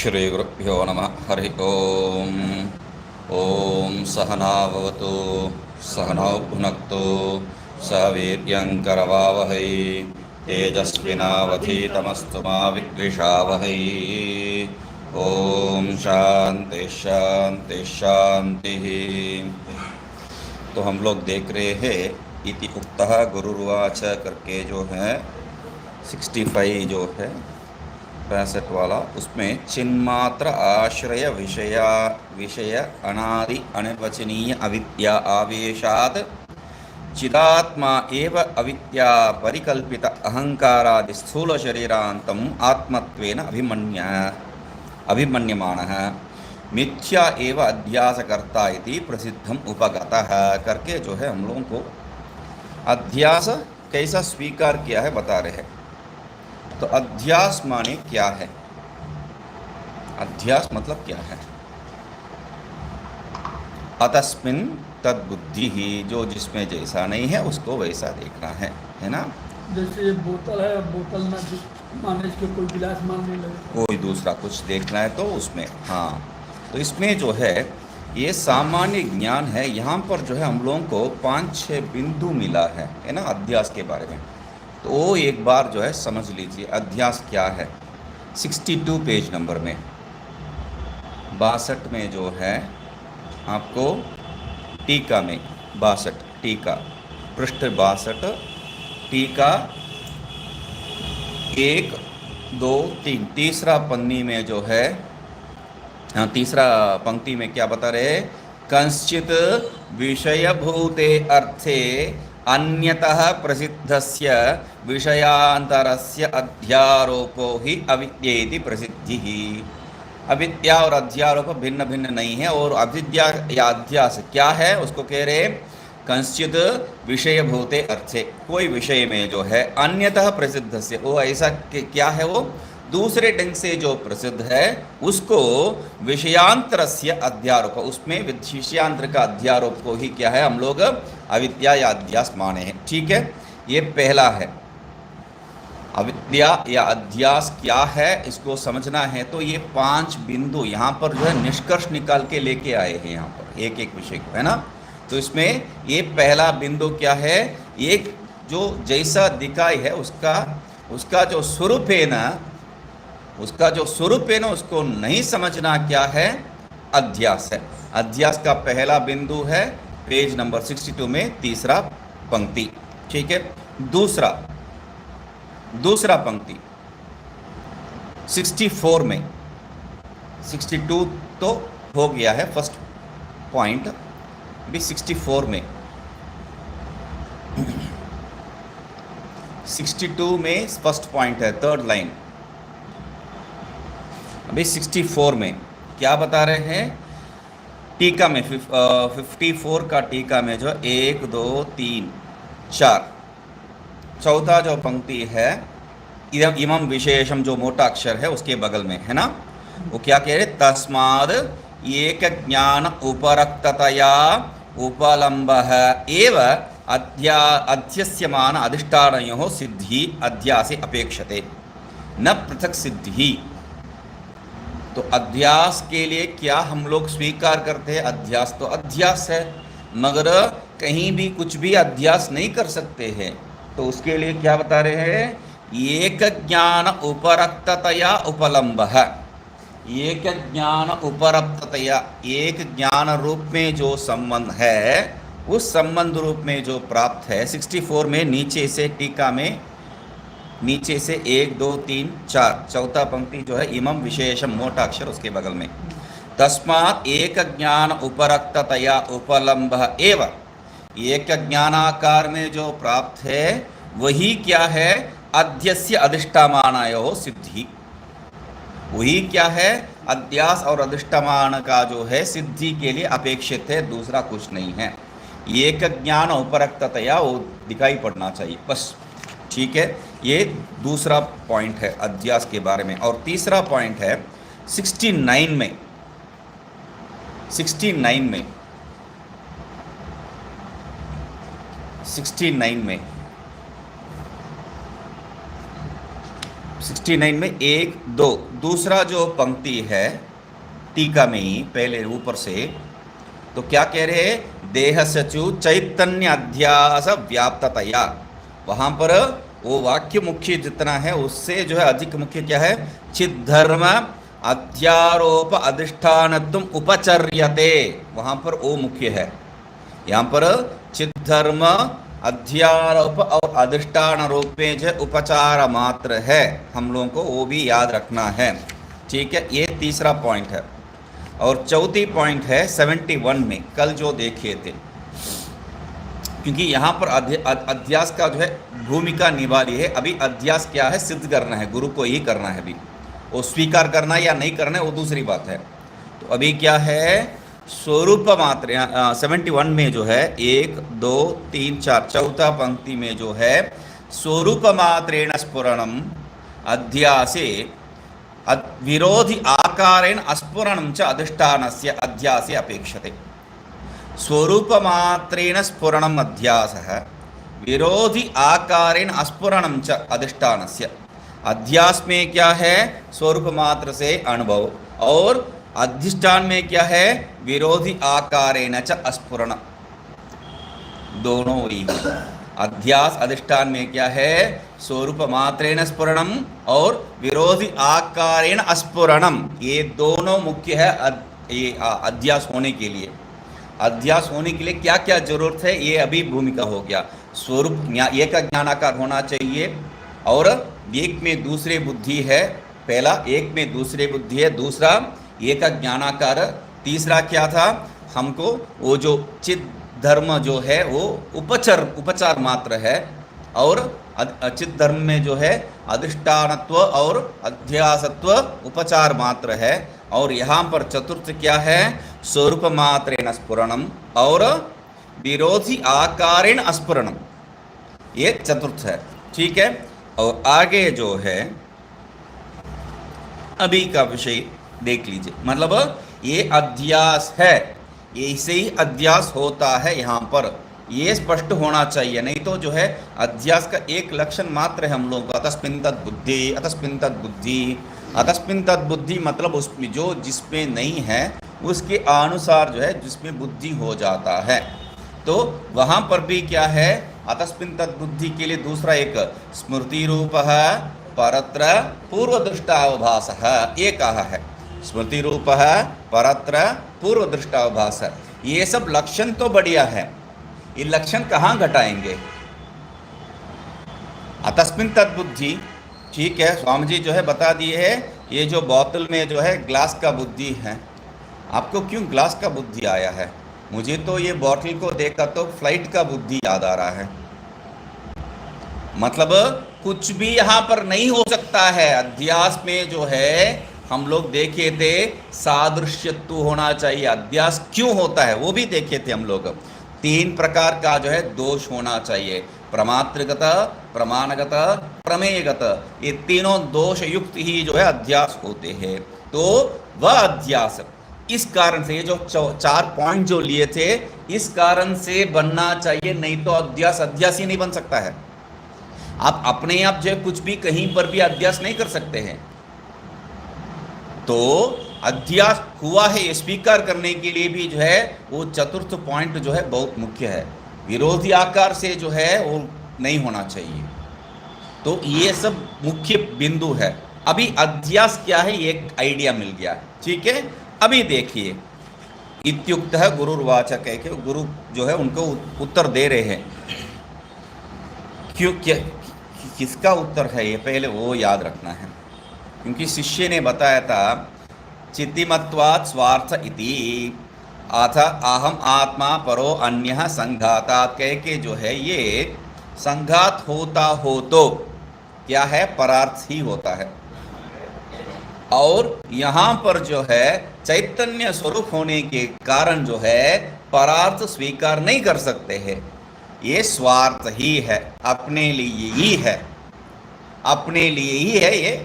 श्रीगुरुभ्यो नमः। हरि ओम्। ॐ सहनाववतु सहनौ भुनक्तु सह वीर्यङ्करवावहै तेजस्विनावधीतमस्तु मा विद्विषावहै। ॐ शांति शांति शांति। तो हम लोग देख रहे हैं इति उक्तः गुरुर्वाच करके जो है 65 जो है 65 वाला, उसमें चिन्मात्र आश्रय विषय अनादि अनिर्वचनीय अविद्या आवेशात् चिदात्मा एव अविद्या परिकल्पित अहंकारादि स्थूल शरीरांतम आत्मत्वेन अभिमन्यमानः मिथ्या एव अध्यासकर्ता इति प्रसिद्धम उपगतः करके जो है हम लोगों को अध्यास कैसा स्वीकार किया है बता रहे हैं। तो अध्यास माने क्या है? अध्यास मतलब क्या है? अतस्मिन् तद्बुद्धि ही, जो जिसमें जैसा नहीं है उसको वैसा देखना है ना। जैसे ये बोतल है, बोतल में माने इसके कोई गिलास मानने लगे, कोई दूसरा कुछ देखना है तो उसमें, हाँ। तो इसमें जो है ये सामान्य ज्ञान है। यहाँ पर जो है हम लोगों को 5-6 बिंदु मिला है ना अध्यास के बारे में। तो वो एक बार जो है समझ लीजिए अध्यास क्या है। 62 पेज नंबर में 62 में जो है आपको टीका में 62 टीका पृष्ठ 62 टीका 1, 2, 3 तीसरा पन्नी में जो है तीसरा पंक्ति में क्या बता रहे? कंश्चित विषयभूते अर्थे अन्यतः प्रसिद्धस्य विषयांतरस्य अध्यारोपो ही अविद्येति प्रसिद्धिः। अविद्या और अध्यारोप भिन्न भिन्न नहीं है। और अविद्या या अध्यास क्या है उसको कह रहे कंश्चित विषयभूते अर्थे, कोई विषय में जो है अन्यतः प्रसिद्धस्य, वो ऐसा क्या है? वो दूसरे ढंग से जो प्रसिद्ध है उसको विषयांतरस्य अध्यारोप, उसमें विषयांतर का अध्यारोप को ही क्या है हम लोग अविद्या या अध्यास माने हैं। ठीक है, ये पहला है। अविद्या या अध्यास क्या है इसको समझना है तो ये 5 बिंदु यहाँ पर जो है निष्कर्ष निकाल के लेके आए हैं यहाँ पर एक एक विषय को, है ना। तो इसमें ये पहला बिंदु क्या है? एक जो जैसा दिखाई है उसका जो स्वरूप है ना, उसका जो स्वरूप है ना उसको नहीं समझना क्या है? अध्यास है। अध्यास का पहला बिंदु है पेज नंबर 62 में तीसरा पंक्ति। ठीक है, दूसरा पंक्ति 64 में, 62 तो हो गया है फर्स्ट पॉइंट, अभी 64 में 62 में फर्स्ट पॉइंट है, थर्ड लाइन। अभी 64 में क्या बता रहे हैं? टीका में 54 का टीका में जो 1, 2, 3, 4 चौथा जो पंक्ति है इमम विशेषम, जो मोटा अक्षर है उसके बगल में है ना, वो क्या कह रहे? तस्माद एक ज्ञान उपरक्ततया उपलम्बः एव अध्यस्यमान अधिष्ठानयोः सिद्धि अध्यासे अपेक्षते न पृथक सिद्धि। तो अध्यास के लिए क्या हम लोग स्वीकार करते हैं? अध्यास तो अध्यास है, मगर कहीं भी कुछ भी अध्यास नहीं कर सकते हैं। तो उसके लिए क्या बता रहे हैं? एक ज्ञान उपरक्ततया उपलम्बः, एक ज्ञान उपरक्ततया, एक ज्ञान रूप में जो संबंध है उस संबंध रूप में जो प्राप्त है। 64 में नीचे से टीका में नीचे से 1, 2, 3, 4 चौथा पंक्ति जो है इमम विशेषम मोटा अक्षर उसके बगल में। तस्मात् एक ज्ञान उपरक्ततया उपलम्बः एव, एक ज्ञानाकार में जो प्राप्त है वही क्या है? अध्यस्य अधिष्ठामानयोः सिद्धि, वही क्या है? अध्यास और अधिष्ठामान का जो है सिद्धि के लिए अपेक्षित है, दूसरा कुछ नहीं है। एक ज्ञान उपरक्ततया वो दिखाई पड़ना चाहिए बस। ठीक है, ये दूसरा पॉइंट है अध्यास के बारे में। और तीसरा पॉइंट है 69 में 69 में 69 में 1 2 दूसरा जो पंक्ति है टीका में ही पहले ऊपर से, तो क्या कह रहे हैं? देह सचु चैतन्य अध्यास व्याप्ततया। वहां पर वो वाक्य मुख्य जितना है उससे जो है अधिक मुख्य क्या है? चिद्धर्म अध्यारोप अधिष्ठानत्व उपचर्यते, वहां पर वो मुख्य है। यहाँ पर चिद्धर्म अध्यारोप और अधिष्ठान रूप में जो उपचार मात्र है, हम लोगों को वो भी याद रखना है। ठीक है, ये तीसरा पॉइंट है। और चौथी पॉइंट है 71 में कल जो देखे थे, क्योंकि यहाँ पर अध्यास का जो है भूमिका निभा ली है। अभी अध्यास क्या है? सिद्ध करना है, गुरु को ही करना है। अभी वो स्वीकार करना या नहीं करना है वो दूसरी बात है। तो अभी क्या है? स्वरूप मात्र 71 में जो है 1 2 3 4 चौथा पंक्ति में जो है स्वरूप मात्रेण स्फुरणम अध्यासे विरोधि आकारेण अस्फुरणं च अधिष्ठानस्य अध्यासे अपेक्षते। स्वरूप मात्रेण स्फुरणम अध्यासः विरोधि आकारेण अस्फुरणं च अधिष्ठानस्य। अध्यास में क्या है? स्वरूप मात्र से अनुभव, और अधिष्ठान में क्या है? विरोधी आकारेण च अस्फुरण, दोनों वही है। अध्यास अधिष्ठान में क्या है? स्वरूप मात्रेण स्फुरणम और विरोधी आकारेण अस्फुरणम, ये दोनों मुख्य है ये अध्यास होने के लिए। अध्यास होने के लिए क्या क्या जरूरत है, ये अभी भूमिका हो गया। स्वरूप एक ज्ञानाकार होना चाहिए, और एक में दूसरे बुद्धि है। पहला एक में दूसरे बुद्धि है, दूसरा एक ज्ञानाकार, तीसरा क्या था? हमको वो जो चित धर्म जो है वो उपचार मात्र है, और चित धर्म में जो है अधिष्ठानत्व और अध्यासत्व उपचार मात्र है। और यहाँ पर चतुर्थ क्या है? स्वरूप मात्रेण स्फुरणम और विरोधी आकारेण अस्फुरणम, ये चतुर्थ है। ठीक है, और आगे जो है अभी का विषय देख लीजिए। मतलब ये अध्यास है, ऐसे ही अध्यास होता है। यहाँ पर ये स्पष्ट होना चाहिए, नहीं तो जो है अध्यास का एक लक्षण मात्र है हम लोग का, अतस्मिन् तद् बुद्धि, अतस्मिन् तद् बुद्धि। अतस्मिन् तद् बुद्धि मतलब उसमें जो जिसमें नहीं है उसके अनुसार जो है जिसमें बुद्धि हो जाता है। तो वहाँ पर भी क्या है? अतस्मिन् तद् बुद्धि के लिए दूसरा एक स्मृति रूप है, परत्र पूर्वदृष्टावभासः, ये कहा है। स्मृति रूप है, परत्र पूर्वदृष्टावभास। ये सब लक्षण तो बढ़िया है, ये लक्षण कहाँ घटाएंगे? अतस्मिन् तद्बुद्धि, ठीक है, स्वामी जी जो है बता दिए है। ये जो बोतल में जो है ग्लास का बुद्धि है, आपको क्यों ग्लास का बुद्धि आया है? मुझे तो ये बोतल को देखा तो फ्लाइट का बुद्धि याद आ रहा है। मतलब कुछ भी यहाँ पर नहीं हो सकता है। अध्यास में जो है हम लोग देखे थे सादृश्यत्व होना चाहिए। अध्यास क्यों होता है वो भी देखे थे हम लोग। 3 प्रकार का जो है दोष होना चाहिए, प्रमात्रगत, प्रमाणगत, प्रमेयगत। ये तीनों दोष युक्त ही जो है अध्यास होते हैं। तो वह अध्यास इस कारण से, ये जो 4 पॉइंट जो लिए थे, इस कारण से बनना चाहिए, नहीं तो अध्यास अध्यास ही नहीं बन सकता है। आप अपने आप जो है कुछ भी कहीं पर भी अध्यास नहीं कर सकते हैं। तो अध्यास हुआ है ये स्वीकार करने के लिए भी जो है वो चतुर्थ पॉइंट जो है बहुत मुख्य है। विरोधी आकार से जो है वो नहीं होना चाहिए। तो ये सब मुख्य बिंदु है। अभी अध्यास क्या है ये एक आइडिया मिल गया, ठीक है। अभी देखिए, इत्युक्त है गुरुर्वाचक कह के गुरु जो है उनको उत्तर दे रहे हैं। क्यों, क्या किसका उत्तर है ये पहले वो याद रखना है, क्योंकि शिष्य ने बताया था चित्तिमत्वात् स्वार्थ इति अथ अहम आत्मा परो अन्यः संघातात् कह के जो है ये संघात होता हो तो क्या है, परार्थ ही होता है। और यहाँ पर जो है चैतन्य स्वरूप होने के कारण जो है परार्थ स्वीकार नहीं कर सकते हैं। ये स्वार्थ ही है, अपने लिए ही है, अपने लिए ही है ये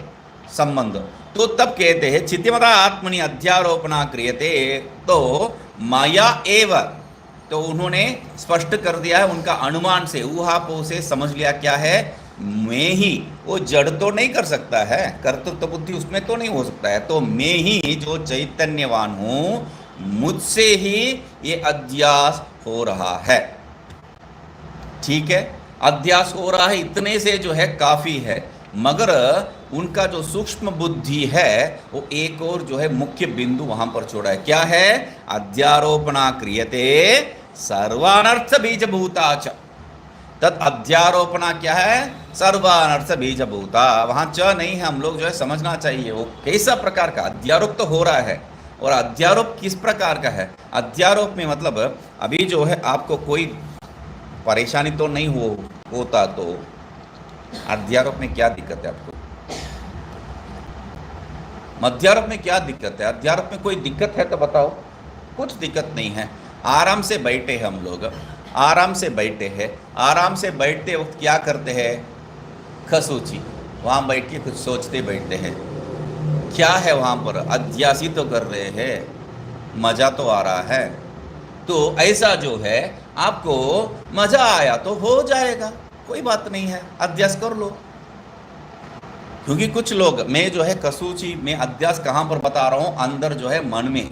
संबंध। तो तब कहते हैं चित्तिमता आत्मनि अध्यारोपणा क्रियते तो माया एव। तो उन्होंने स्पष्ट कर दिया है, उनका अनुमान से ऊहापोह से समझ लिया क्या है, मैं ही, वो जड़ तो नहीं कर सकता है, कर्तृत्व बुद्धि उसमें तो नहीं हो सकता है, तो मैं ही जो चैतन्यवान हूं, मुझसे ही ये अध्यास हो रहा है। ठीक है, अध्यास हो रहा है, इतने से जो है काफी है, मगर उनका जो सूक्ष्म बुद्धि है वो एक और जो है मुख्य बिंदु वहां पर छोड़ा है। क्या है? अध्यारोपणा क्रियते सर्वानर्थ बीजभूताच। तत् अध्यारोपणा क्या है? सर्वानर्थ बीजभूता। वहां च नहीं है, हम लोग जो है समझना चाहिए वो कैसा प्रकार का अध्यारोप तो हो रहा है, और अध्यारोप किस प्रकार का है। अध्यारोप में मतलब अभी जो है आपको कोई परेशानी तो नहीं होता, तो अध्यारोप में क्या दिक्कत है आपको? अध्यारोप में क्या दिक्कत है? अध्यारोप में कोई दिक्कत है तो बताओ। कुछ दिक्कत नहीं है, आराम से बैठे हैं हम लोग, आराम से बैठे हैं, आराम से बैठते वक्त क्या करते हैं? खसूची, वहाँ बैठ के कुछ सोचते बैठते हैं। क्या है वहाँ पर? अध्यासी तो कर रहे हैं, मज़ा तो आ रहा है। तो ऐसा जो है आपको मज़ा आया तो हो जाएगा, कोई बात नहीं है, अध्यास कर लो। क्योंकि कुछ लोग, मैं जो है कसूची में अध्यास कहाँ पर बता रहा हूँ, अंदर जो है मन में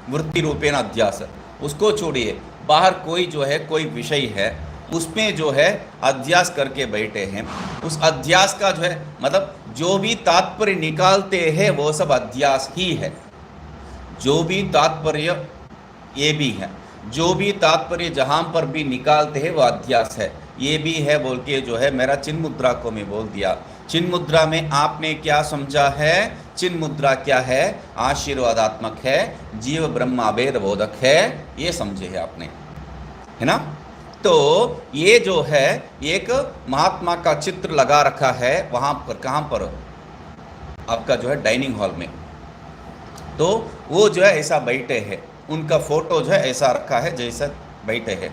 वृत्ति रूपेण अध्यास, उसको छोड़िए, बाहर कोई जो है कोई विषय है उसमें जो है अध्यास करके बैठे हैं। उस अध्यास का जो है मतलब जो भी तात्पर्य निकालते हैं वो सब अध्यास ही है। जो भी तात्पर्य ये भी है, जो भी तात्पर्य जहाँ पर भी निकालते हैं वो अध्यास है, ये भी है बोल के जो है मेरा चिन्ह मुद्रा को मैं बोल दिया। चिन्ह मुद्रा में आपने क्या समझा है? चिन्ह मुद्रा क्या है? आशीर्वादात्मक है, जीव ब्रह्म अभेद बोधक है, ये समझे है आपने, है ना। तो ये जो है एक महात्मा का चित्र लगा रखा है वहाँ पर, कहाँ पर? आपका जो है डाइनिंग हॉल में। तो वो जो है ऐसा बैठे हैं, उनका फोटो जो है ऐसा रखा है जैसा बैठे हैं।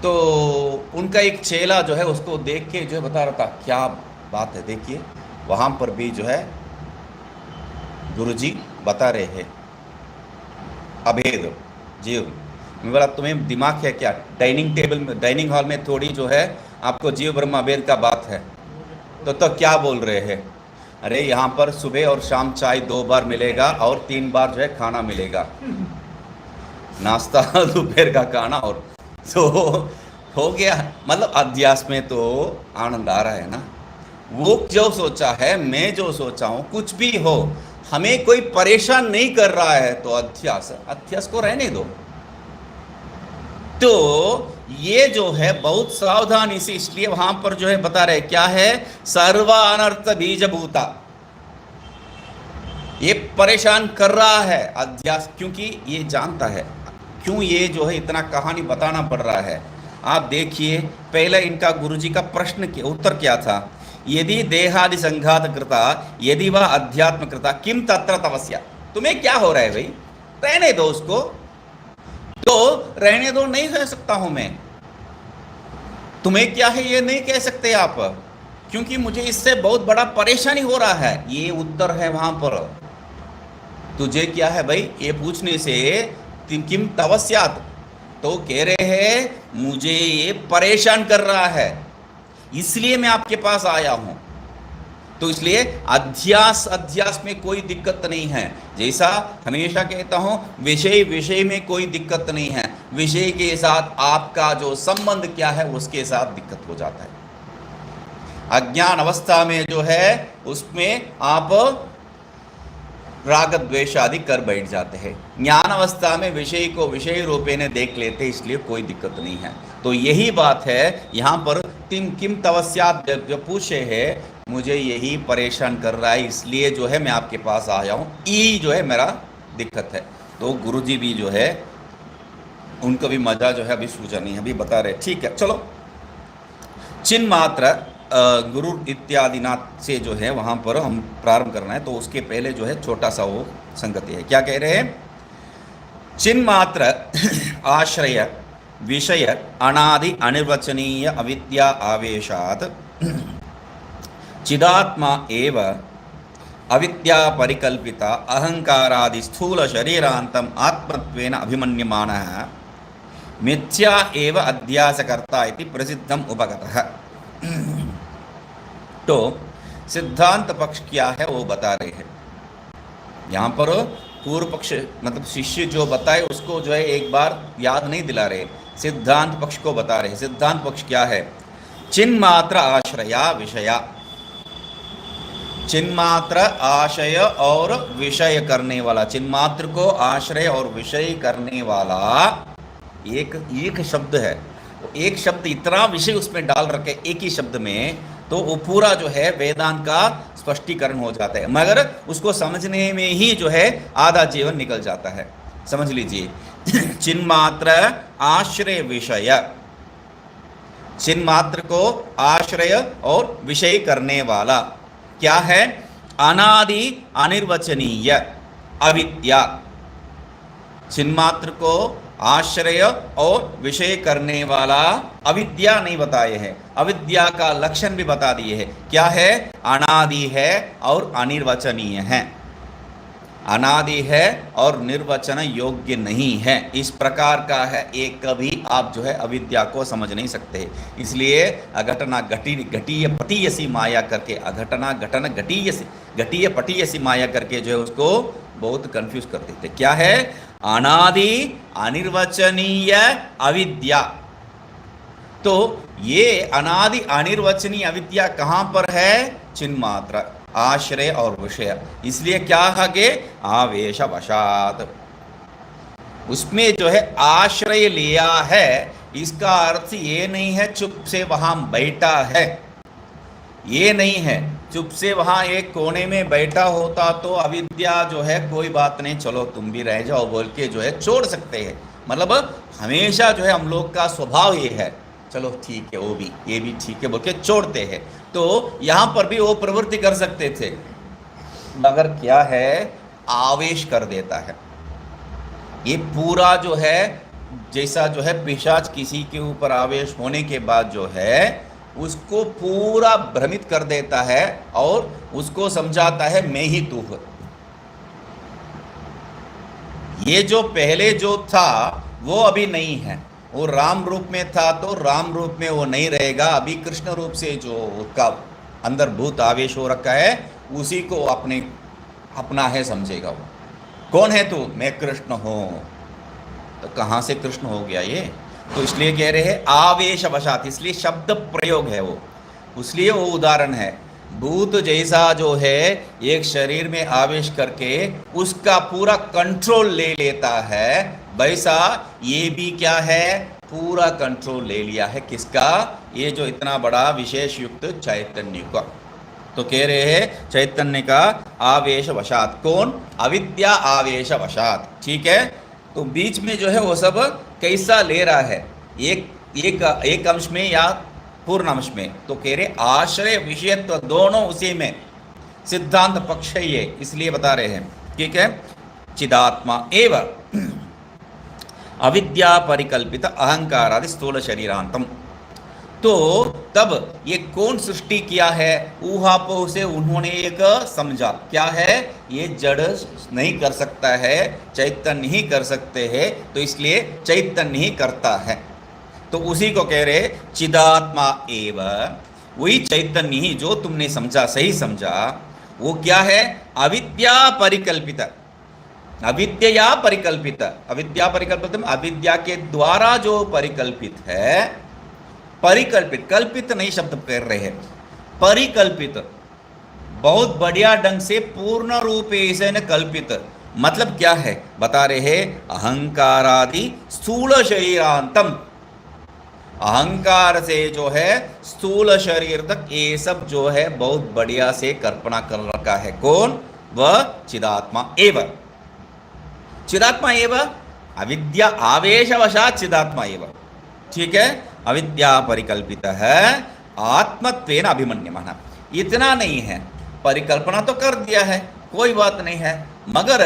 तो उनका एक चेला जो है उसको देख के जो है बता रहा था, क्या बात है, देखिए वहाँ पर भी जो है गुरुजी बता रहे हैं अभेद जीव। मैं बोला तुम्हें दिमाग है क्या? डाइनिंग टेबल में, डाइनिंग हॉल में थोड़ी जो है आपको जीव ब्रह्म अभेद का बात है, तो क्या बोल रहे हैं? अरे यहाँ पर सुबह और शाम चाय 2 बार मिलेगा और 3 बार जो है खाना मिलेगा, नाश्ता दोपहर का खाना, और तो हो गया। मतलब अध्यास में तो आनंद आ रहा है ना। वो जो सोचा है, मैं जो सोचा हूँ, कुछ भी हो, हमें कोई परेशान नहीं कर रहा है तो अध्यास, अध्यास को रहने दो। तो ये जो है बहुत सावधानी से, इसलिए वहां पर जो है बता रहे क्या है? सर्वानर्थ बीजभूता। ये परेशान कर रहा है अध्यास, क्योंकि ये जानता है क्यों ये जो है इतना कहानी बताना पड़ रहा है। आप देखिए पहले इनका गुरुजी का प्रश्न के उत्तर क्या था? यदि देहादि संघात कृता यदि वह अध्यात्म कृता किम तत्र तपस्या। तुम्हें क्या हो रहा है भाई? रहने दो उसको, तो रहने दो, नहीं कह सकता हूं मैं। तुम्हें क्या है ये नहीं कह सकते आप, क्योंकि मुझे इससे बहुत बड़ा परेशानी हो रहा है। ये उत्तर है वहां पर। तुझे क्या है भाई ये पूछने से? किम तवस्यात, तो कह रहे हैं मुझे ये परेशान कर रहा है, इसलिए मैं आपके पास आया हूं। तो इसलिए अध्यास में कोई दिक्कत नहीं है। जैसा हमेशा कहता हूं, विषय में कोई दिक्कत नहीं है, विषय के साथ आपका जो संबंध क्या है उसके साथ दिक्कत हो जाता है। अज्ञान अवस्था में जो है उसमें आप राग द्वेष आदि कर बैठ जाते हैं। ज्ञान अवस्था में विषय को विषय रूपे ने देख लेते हैं, इसलिए कोई दिक्कत नहीं है। तो यही बात है यहाँ पर, किम तवस्यात जो पूछे है, मुझे यही परेशान कर रहा है, इसलिए जो है मैं आपके पास आया हूँ, ये जो है मेरा दिक्कत है। तो गुरुजी भी जो है उनको भी मजा जो है अभी सूझा नहीं, अभी बता रहे। ठीक है, चलो चिन्ह मात्र गुरु इत्यादि नाथ से जो है वहाँ पर हम प्रारंभ करना है। तो उसके पहले जो है छोटा सा वो संगति है। क्या कह रहे हैं? चिन्ह मात्र आश्रय विषय अनादि अनिर्वचनीय अविद्या आवेशात चिदात्मा एव अविद्या परिकल्पिता अहंकारादि स्थूल शरीरांतम आत्मत्वेन अभिमन्यमानः मिथ्या एव अध्यासकर्ता इति प्रसिद्धम उपगतः। तो सिद्धांत पक्ष क्या है वो बता रहे हैं यहाँ पर। पूर्व पक्ष मतलब शिष्य जो बताए उसको जो है एक बार याद नहीं दिला रहे, सिद्धांत पक्ष को बता रहे। सिद्धांत पक्ष क्या है? चिन्मात्र आश्रया विषया, चिन्मात्र आशय और विषय करने वाला, चिन्मात्र को आश्रय और विषय करने वाला एक शब्द है। एक शब्द इतना विषय उसमें डाल रखे एक ही शब्द में, तो वो पूरा जो है वेदांत का स्पष्टीकरण हो जाता है। मगर उसको समझने में ही जो है आधा जीवन निकल जाता है। समझ लीजिए चिन्मात्र आश्रय विषय, चिन्मात्र को आश्रय और विषय करने वाला क्या है? अनादि अनिर्वचनीय अविद्या। चिन्मात्र को आश्रय और विषय करने वाला अविद्या नहीं बताए हैं, अविद्या का लक्षण भी बता दिए हैं। क्या है? अनादि है और अनिर्वचनीय है, अनादि है और निर्वचन योग्य नहीं है, इस प्रकार का है। एक कभी आप जो है अविद्या को समझ नहीं सकते। इसलिए अघटना घटीय पटीयसी माया करके, अघटना घटन घटीय पटीयसी माया करके जो है उसको बहुत कंफ्यूज कर देते। क्या है? अनादि अनिर्वचनीय अविद्या। तो ये अनादि अनिर्वचनीय अविद्या कहाँ पर है? चिन्मात्र आश्रय और विषय। इसलिए क्या आगे? आवेशवशात, उसमें जो है आश्रय लिया है। इसका अर्थ ये नहीं है चुप से वहां बैठा है, ये नहीं है। चुप से वहां एक कोने में बैठा होता तो अविद्या जो है कोई बात नहीं, चलो तुम भी रह जाओ बोल के जो है छोड़ सकते हैं। मतलब हमेशा जो है हम लोग का स्वभाव ये है, चलो ठीक है वो भी ये भी ठीक है बोल के छोड़ते हैं। तो यहाँ पर भी वो प्रवृत्ति कर सकते थे, मगर क्या है? आवेश कर देता है। ये पूरा जो है जैसा जो है पिशाच किसी के ऊपर आवेश होने के बाद जो है उसको पूरा भ्रमित कर देता है और उसको समझाता है मैं ही तू हूं। ये जो पहले जो था वो अभी नहीं है, वो राम रूप में था तो राम रूप में वो नहीं रहेगा। अभी कृष्ण रूप से जो उसका अंदर भूत आवेश हो रखा है उसी को अपना है समझेगा। वो कौन है तू? मैं कृष्ण हूं। तो कहां से कृष्ण हो गया ये? तो इसलिए कह रहे हैं आवेशवशात, इसलिए शब्द प्रयोग है वो, इसलिए वो उदाहरण है। भूत जैसा जो है एक शरीर में आवेश करके उसका पूरा कंट्रोल ले लेता है, वैसा ये भी क्या है? पूरा कंट्रोल ले लिया है। किसका? ये जो इतना बड़ा विशेष युक्त चैतन्य का। तो कह रहे हैं चैतन्य का आवेशवशात। कौन? अविद्या आवेशवशात। ठीक है। तो बीच में जो है वो सब कैसा ले रहा है? एक अंश में या पूर्ण अंश में? तो कह रहे आश्रय विषयत्व दोनों उसी में। सिद्धांत पक्ष है ये, इसलिए बता रहे हैं। ठीक है। चिदात्मा एवं अविद्या परिकल्पित अहंकारादि स्थूल शरीरांतम। तो तब ये कौन सृष्टि किया है? ऊहापोह से उन्होंने एक समझा। क्या है? ये जड़ नहीं कर सकता है, चैतन्य ही कर सकते हैं, तो इसलिए चैतन्य ही करता है। तो उसी को कह रहे चिदात्मा एव, वही चैतन्य ही जो तुमने समझा, सही समझा, वो क्या है? अविद्या परिकल्पित, अविद्या परिकल्पित, अविद्या परिकल्पित अविद्या के द्वारा जो परिकल्पित है, परिकल्पित, कल्पित नहीं शब्द कर रहे हैं, परिकल्पित, बहुत बढ़िया ढंग से पूर्ण रूप से न कल्पित। मतलब क्या है? बता रहे हैं अहंकारादि स्थूल शरीरांतम, अहंकार से जो है स्थूल शरीर तक ये सब जो है बहुत बढ़िया से कल्पना कर रखा है। कौन? वह चिदात्मा एव, चिदात्मा एव अविद्या आवेशवशात चिदात्मा एव। ठीक है। अविद्या परिकल्पित है आत्मत्वेन अभिमन्यमाना। इतना नहीं है, परिकल्पना तो कर दिया है, कोई बात नहीं है, मगर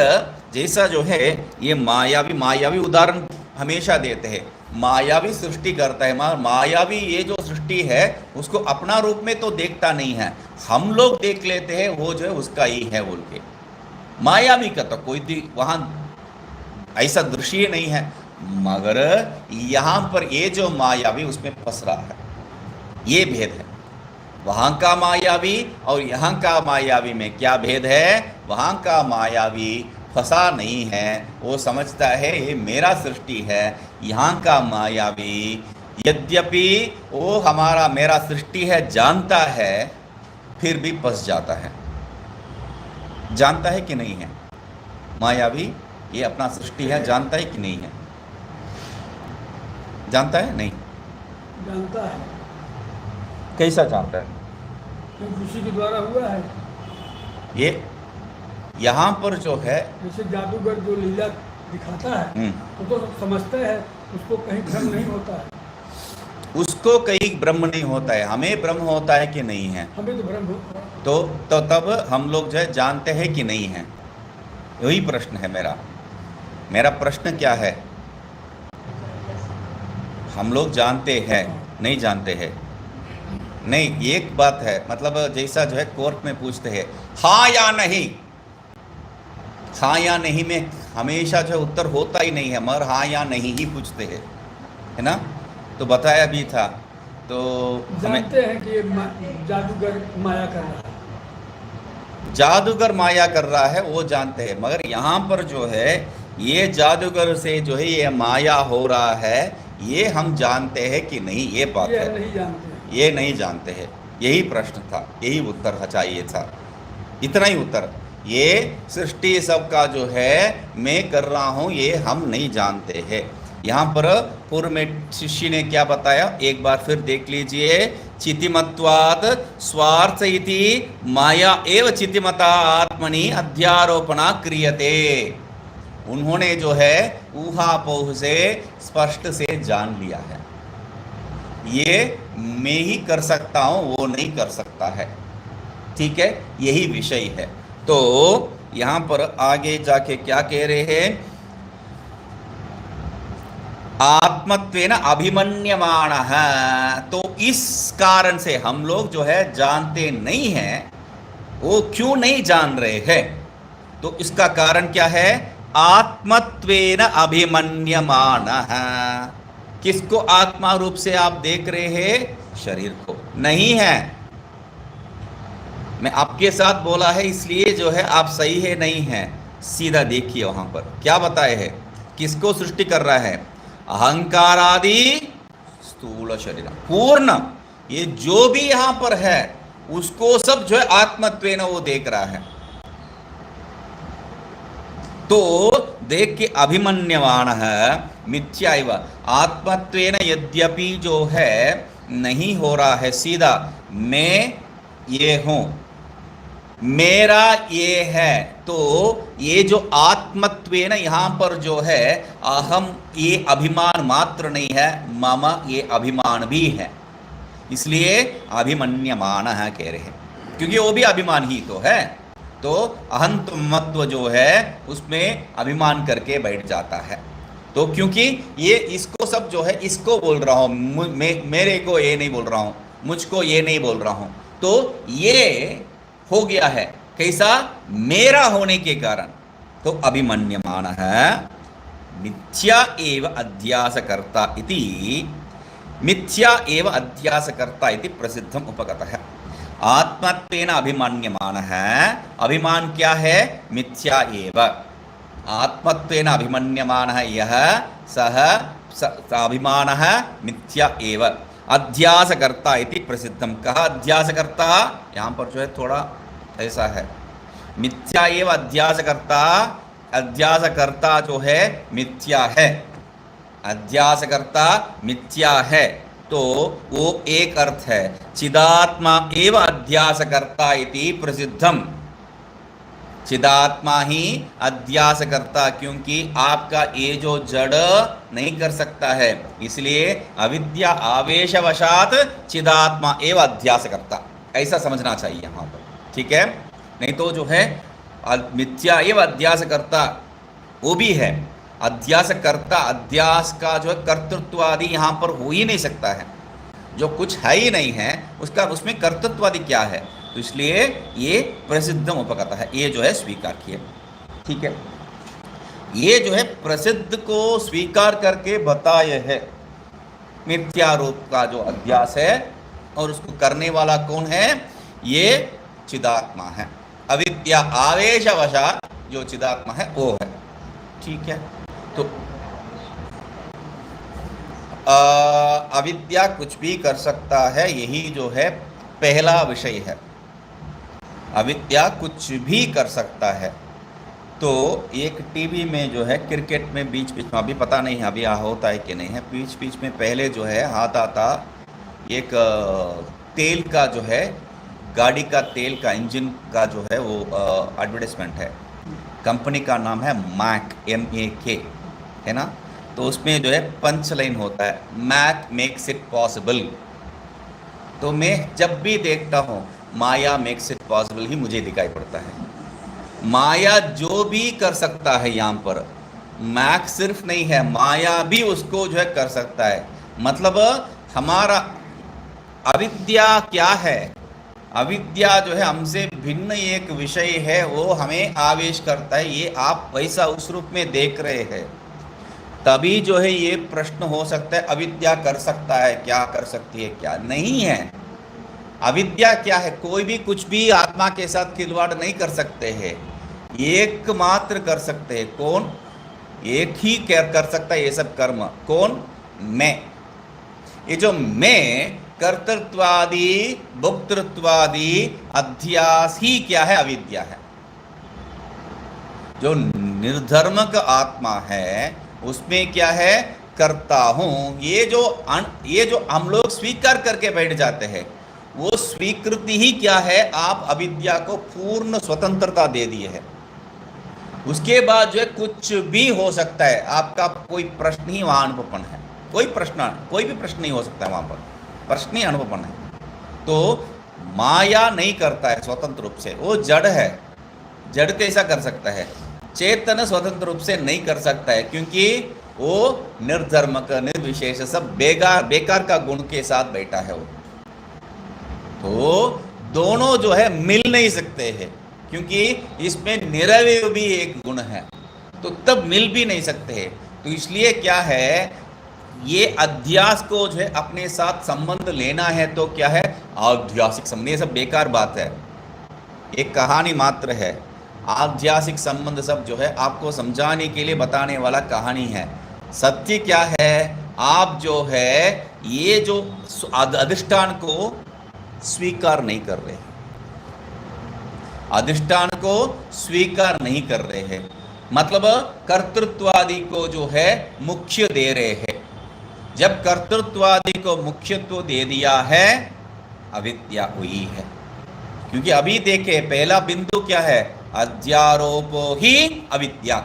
जैसा जो है ये मायावी उदाहरण हमेशा देते हैं। मायावी सृष्टि करता है, मायावी ये जो सृष्टि है उसको अपना रूप में तो देखता नहीं है, हम लोग देख लेते हैं वो जो है उसका ही है बोल के। मायावी का तो कोई वहां ऐसा दृश्य नहीं है, मगर यहाँ पर ये जो मायावी उसमें फंस रहा है, ये भेद है। वहां का मायावी और यहाँ का मायावी में क्या भेद है? वहां का मायावी फंसा नहीं है, वो समझता है ये मेरा सृष्टि है। यहाँ का मायावी यद्यपि वो हमारा मेरा सृष्टि है जानता है, फिर भी फंस जाता है। जानता है कि नहीं है? मायावी ये अपना सृष्टि है जानता है कि नहीं है? जानता है नहीं? जानता है, कैसा जानता है? क्योंकि उसी के द्वारा हुआ है। ये यहाँ पर जो है जैसे जादूगर जो लीला दिखाता है वो तो समझते हैं, उसको कहीं भ्रम नहीं होता है। उसको कहीं ब्रह्म नहीं होता है, हमें ब्रह्म होता है कि नहीं है? हमें तो भ्रम होता है। तो तब हम लोग जो है जानते हैं कि नहीं है? यही प्रश्न है मेरा। मेरा प्रश्न क्या है? हम लोग जानते हैं नहीं जानते हैं? नहीं, एक बात है, मतलब जैसा जो है कोर्ट में पूछते हैं हाँ या नहीं, हाँ या नहीं में हमेशा जो है उत्तर होता ही नहीं है, मगर हाँ या नहीं ही पूछते हैं, है ना? तो बताया भी था। तो हमें जानते हैं कि ये जादूगर माया कर रहा है, जादूगर माया कर रहा है वो जानते हैं, मगर यहाँ पर जो है ये जादूगर से जो है ये माया हो रहा है, ये हम जानते हैं कि नहीं, ये बात ये है। नहीं जानते हैं। ये नहीं जानते हैं, यही प्रश्न था, यही उत्तर चाहिए था, इतना ही उत्तर। ये सृष्टि सबका जो है मैं कर रहा हूँ ये हम नहीं जानते हैं। यहाँ पर पूर्व में शिष्य ने क्या बताया, एक बार फिर देख लीजिए। चितिमत्वात् स्वार्थ इति माया एव चितिमता आत्मनि अध्यारोपणा क्रियते। उन्होंने जो है ऊहापोह से स्पष्ट से जान लिया है, ये मैं ही कर सकता हूँ वो नहीं कर सकता है, ठीक है, यही विषय है। तो यहाँ पर आगे जाके क्या कह रहे हैं? आत्मत्वेन अभिमन्यमानः। तो इस कारण से हम लोग जो है जानते नहीं हैं। वो क्यों नहीं जान रहे हैं? तो इसका कारण क्या है? आत्मत्वेन अभिमन्यमानः। किसको आत्मा रूप से आप देख रहे हैं? शरीर को नहीं है। मैं आपके साथ बोला है इसलिए जो है आप सही है नहीं है, सीधा देखिए वहां पर क्या बताए है, किसको सृष्टि कर रहा है? अहंकारादि स्थूल शरीर पूर्ण, ये जो भी यहां पर है उसको सब जो है आत्मत्वेन वो देख रहा है। तो देख के अभिमन्यवान है मिथ्या एव। आत्मत्वेन यद्यपि जो है नहीं हो रहा है सीधा, मैं ये हूं, मेरा ये है, तो ये जो आत्मत्वेन यहाँ पर जो है अहम, ये अभिमान मात्र नहीं है, मम ये अभिमान भी है, इसलिए अभिमन्यमान है कह रहे हैं, क्योंकि वो भी अभिमान ही तो है। तो अहंतमत्व जो है उसमें अभिमान करके बैठ जाता है। तो क्योंकि ये इसको सब जो है इसको बोल रहा हूँ, मेरे को ये नहीं बोल रहा हूँ, मुझको ये नहीं बोल रहा हूँ, तो ये हो गया है कैसा? मेरा होने के कारण। तो अभिमन्यमान है मिथ्या एव अध्यासकर्ता इति, मिथ्या एव अध्यासकर्ता इति प्रसिद्धम उपगतः। आत्मत्वेन अभिमन्यमान है, अभिमान क्या है? मिथ्या एव। आत्मत्वेन अभिमन्यमान है यह सह अभिमान है मिथ्या एव। अध्यासकर्ता इति प्रसिद्धम। कहा अध्यासकर्ता? यहाँ पर जो है थोड़ा ऐसा है, मिथ्या एव अध्यासकर्ता, अध्यासकर्ता जो है मिथ्या है, अध्यासकर्ता मिथ्या है, तो वो एक अर्थ है। चिदात्मा एव अध्यासकर्ता इति प्रसिद्धम। चिदात्मा ही अध्यासकर्ता, क्योंकि आपका ये जो जड़ नहीं कर सकता है, इसलिए अविद्या आवेशवशात चिदात्मा एव अध्यासकर्ता, ऐसा समझना चाहिए यहाँ पर, ठीक है? नहीं तो जो है मिथ्या एव अध्यासकर्ता वो भी है, अध्यासकर्ता, अध्यास का जो है कर्तृत्व आदि यहाँ पर हो ही नहीं सकता है, जो कुछ है ही नहीं है उसका उसमें कर्तृत्व आदि क्या है? तो इसलिए ये प्रसिद्धम उपगत है, ये जो है स्वीकार किए, ठीक है? ये जो है प्रसिद्ध को स्वीकार करके बताए है मिथ्या रूप का जो अध्यास है और उसको करने वाला कौन है? ये चिदात्मा है। अविद्या आवेशवशात जो चिदात्मा है वो है। ठीक है, तो अविद्या कुछ भी कर सकता है, यही जो है पहला विषय है। अविद्या कुछ भी कर सकता है। तो एक टीवी में जो है क्रिकेट में बीच बीच में, अभी पता नहीं अभी होता है कि नहीं है, बीच बीच में पहले जो है आता था एक तेल का जो है, गाड़ी का तेल का इंजन का जो है वो एडवर्टाइजमेंट है। कंपनी का नाम है मैक, MAK, है ना। तो उसमें जो है पंच लाइन होता है, मैक मेक्स इट पॉसिबल। तो मैं जब भी देखता हूँ माया मेक्स इट पॉसिबल ही मुझे दिखाई पड़ता है। माया जो भी कर सकता है यहाँ पर, मैक सिर्फ नहीं है, माया भी उसको जो है कर सकता है। मतलब हमारा अविद्या क्या है? अविद्या जो है हमसे भिन्न एक विषय है, वो हमें आवेश करता है। ये आप वैसा उस रूप में देख रहे हैं, तभी जो है ये प्रश्न हो सकता है अविद्या कर सकता है क्या, कर सकती है क्या? नहीं है। अविद्या क्या है? कोई भी कुछ भी आत्मा के साथ खिलवाड़ नहीं कर सकते हैं, एकमात्र कर सकते हैं। कौन? एक ही कर सकता है ये सब कर्म। कौन? मैं। ये जो मैं, कर्तृत्वादि भोक्तृत्वादि अध्यास ही क्या है? अविद्या है। जो निर्धर्मक आत्मा है उसमें क्या है? करता हूं। ये जो हम लोग स्वीकार करके बैठ जाते हैं, वो स्वीकृति ही क्या है? आप अविद्या को पूर्ण स्वतंत्रता दे दिए है। उसके बाद जो है कुछ भी हो सकता है, आपका कोई प्रश्न ही वहां अनुपन्न है। कोई भी प्रश्न नहीं हो सकता है वहां पर, प्रश्न ही अनुपन्न है। तो माया नहीं करता है स्वतंत्र रूप से, वो जड़ है। जड़ कैसा कर सकता है? चेतन स्वतंत्र रूप से नहीं कर सकता है, क्योंकि वो निर्धर्मक, निर्विशेष, सब बेकार का गुण के साथ बैठा है वो। तो दोनों जो है मिल नहीं सकते हैं, क्योंकि इसमें निरवय भी एक गुण है, तो तब मिल भी नहीं सकते हैं। तो इसलिए क्या है, ये अध्यास को जो है अपने साथ संबंध लेना है तो क्या है? आध्यासिक संबंध। ये सब बेकार बात है, एक कहानी मात्र है। आध्यासिक संबंध सब जो है आपको समझाने के लिए बताने वाला कहानी है। सत्य क्या है? आप जो है ये जो अधिष्ठान को स्वीकार नहीं कर रहे, अधिष्ठान को स्वीकार नहीं कर रहे हैं। मतलब कर्तृत्वादि को जो है मुख्य दे रहे हैं। जब कर्तृत्वादि को मुख्यत्व दे दिया है, अविद्या हुई है। क्योंकि अभी देखे पहला बिंदु क्या है? अध्यारोपो ही अविद्या।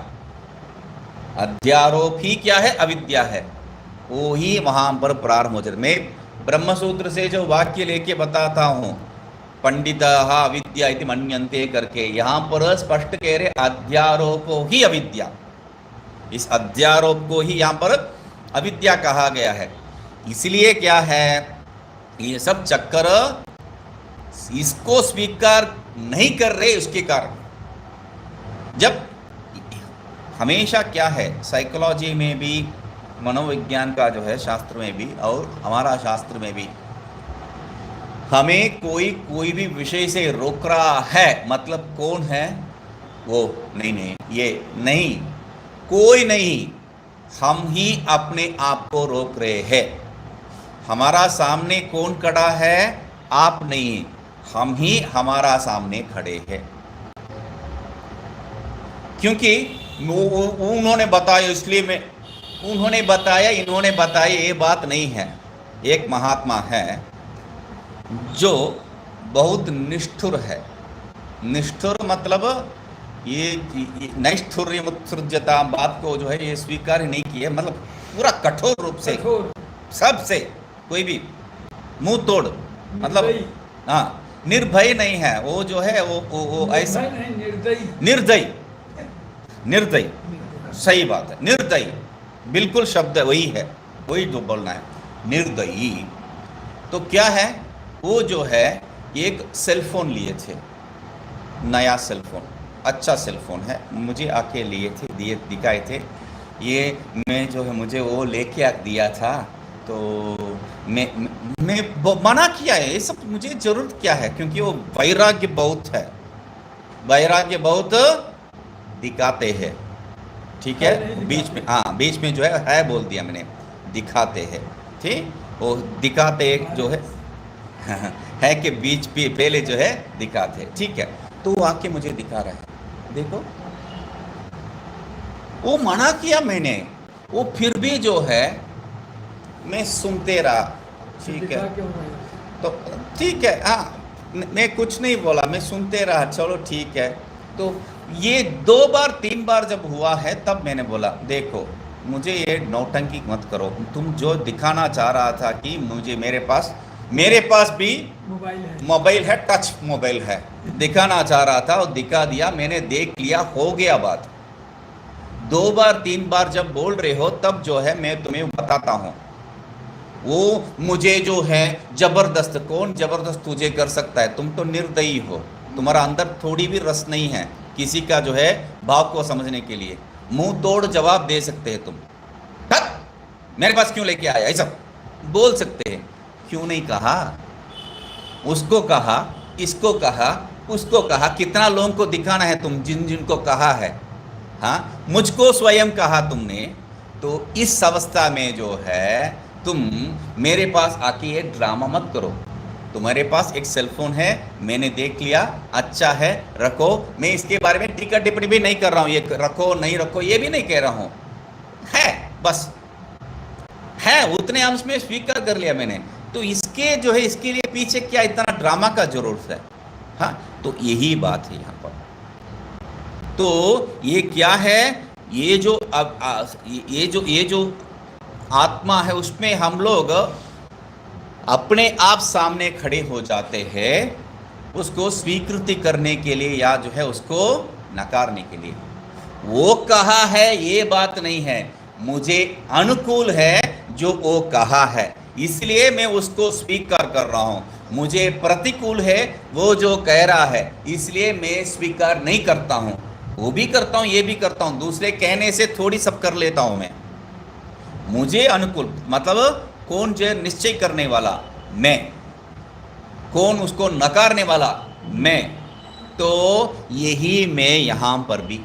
अध्यारोप ही क्या है? अविद्या है। वो ही वहां पर प्रारंभ हो जाता। मैं ब्रह्मसूत्र से जो वाक्य लेके बताता हूं, पंडितः अविद्या इति मन्यन्ते करके, यहां पर स्पष्ट कह रहे अध्यारोपो ही अविद्या। इस अध्यारोप को ही यहां पर अविद्या कहा गया है। इसलिए क्या है, ये सब चक्कर इसको स्वीकार नहीं कर रहे, उसके कारण। जब हमेशा क्या है, साइकोलॉजी में भी, मनोविज्ञान का जो है शास्त्र में भी, और हमारा शास्त्र में भी, हमें कोई भी विषय से रोक रहा है, मतलब कौन है वो? नहीं, ये नहीं, कोई नहीं, हम ही अपने आप को रोक रहे हैं। हमारा सामने कौन खड़ा है? आप नहीं, हम ही हमारा सामने खड़े हैं। क्योंकि उन्होंने बताया, इसलिए मैं, उन्होंने बताया, इन्होंने बताया, ये बात नहीं है। एक महात्मा है जो बहुत निष्ठुर है। निष्ठुर मतलब ये नैष्ठुर्य उत्सृज्यता बात को जो है ये स्वीकार ही नहीं किया, मतलब पूरा कठोर रूप से सबसे, कोई भी मुंह तोड़, मतलब हाँ, निर्भय नहीं है वो जो है, वो ऐसा निर्दयी, सही बात है, निर्दयी, बिल्कुल शब्द वही है, वही जो बोलना है, निर्दयी। तो क्या है, वो जो है एक सेलफोन लिए थे, नया सेलफोन, अच्छा सेलफोन है, मुझे आके लिए थे, दिखाए थे। ये मैं जो है, मुझे वो लेके दिया था, तो मैं मना किया है, ये सब मुझे जरूरत क्या है, क्योंकि वो वैराग्य बहुत है, वैराग्य बहुत दिखाते हैं, ठीक है। बीच में, हाँ बीच में जो है बोल दिया मैंने, दिखाते हैं, ठीक। वो दिखाते जो है कि बीच पे पहले जो है दिखाते, ठीक है। तो वो आके मुझे दिखा रहा है, देखो वो मना किया मैंने, वो फिर भी जो है मैं सुनते रहा, ठीक है। दिखा क्यों रहे हैं? तो ठीक है, हाँ मैं कुछ नहीं बोला, मैं सुनते रहा, चलो ठीक है। तो ये 2 बार 3 बार जब हुआ है तब मैंने बोला, देखो मुझे ये नौटंकी मत करो, तुम जो दिखाना चाह रहा था कि मुझे मेरे पास भी मोबाइल है, टच मोबाइल है, दिखाना चाह रहा था और दिखा दिया, मैंने देख लिया, हो गया बात। 2 बार 3 बार जब बोल रहे हो तब जो है मैं तुम्हें बताता हूं, वो मुझे जो है जबरदस्त, कौन जबरदस्त तुझे कर सकता है, तुम तो निर्दयी हो, तुम्हारा अंदर थोड़ी भी रस नहीं है किसी का जो है भाव को समझने के लिए, मुंह तोड़ जवाब दे सकते हैं तुम, मेरे पास क्यों लेके आया, ऐसा बोल सकते हैं, क्यों नहीं कहा, उसको कहा, इसको कहा, उसको कहा, कितना लोगों को दिखाना है तुम, जिनको कहा है, हाँ मुझको स्वयं कहा तुमने। तो इस अवस्था में जो है तुम मेरे पास आके ये ड्रामा मत करो, तुम्हारे पास एक सेलफोन है, मैंने देख लिया, अच्छा है रखो, मैं इसके बारे में टीका टिप्पणी भी नहीं कर रहा हूं, ये रखो नहीं रखो ये भी नहीं कह रहा हूं, है बस है, उतने अंश में स्वीकार कर लिया मैंने। तो इसके जो है इसके लिए पीछे क्या इतना ड्रामा का जरूरत है, हाँ तो यही बात है यहाँ पर। तो ये क्या है, ये जो ये जो आत्मा है उसमें हम लोग अपने आप सामने खड़े हो जाते हैं, उसको स्वीकृति करने के लिए या जो है उसको नकारने के लिए। वो कहा है ये बात नहीं है, मुझे अनुकूल है जो वो कहा है, इसलिए मैं उसको स्वीकार कर रहा हूं। मुझे प्रतिकूल है वो जो कह रहा है, इसलिए मैं स्वीकार नहीं करता हूं। वो भी करता हूं, ये भी करता हूं, दूसरे कहने से थोड़ी सब कर लेता हूं मैं। मुझे अनुकूल मतलब कौन जो निश्चय करने वाला मैं, कौन उसको नकारने वाला मैं। तो यही मैं यहां पर भी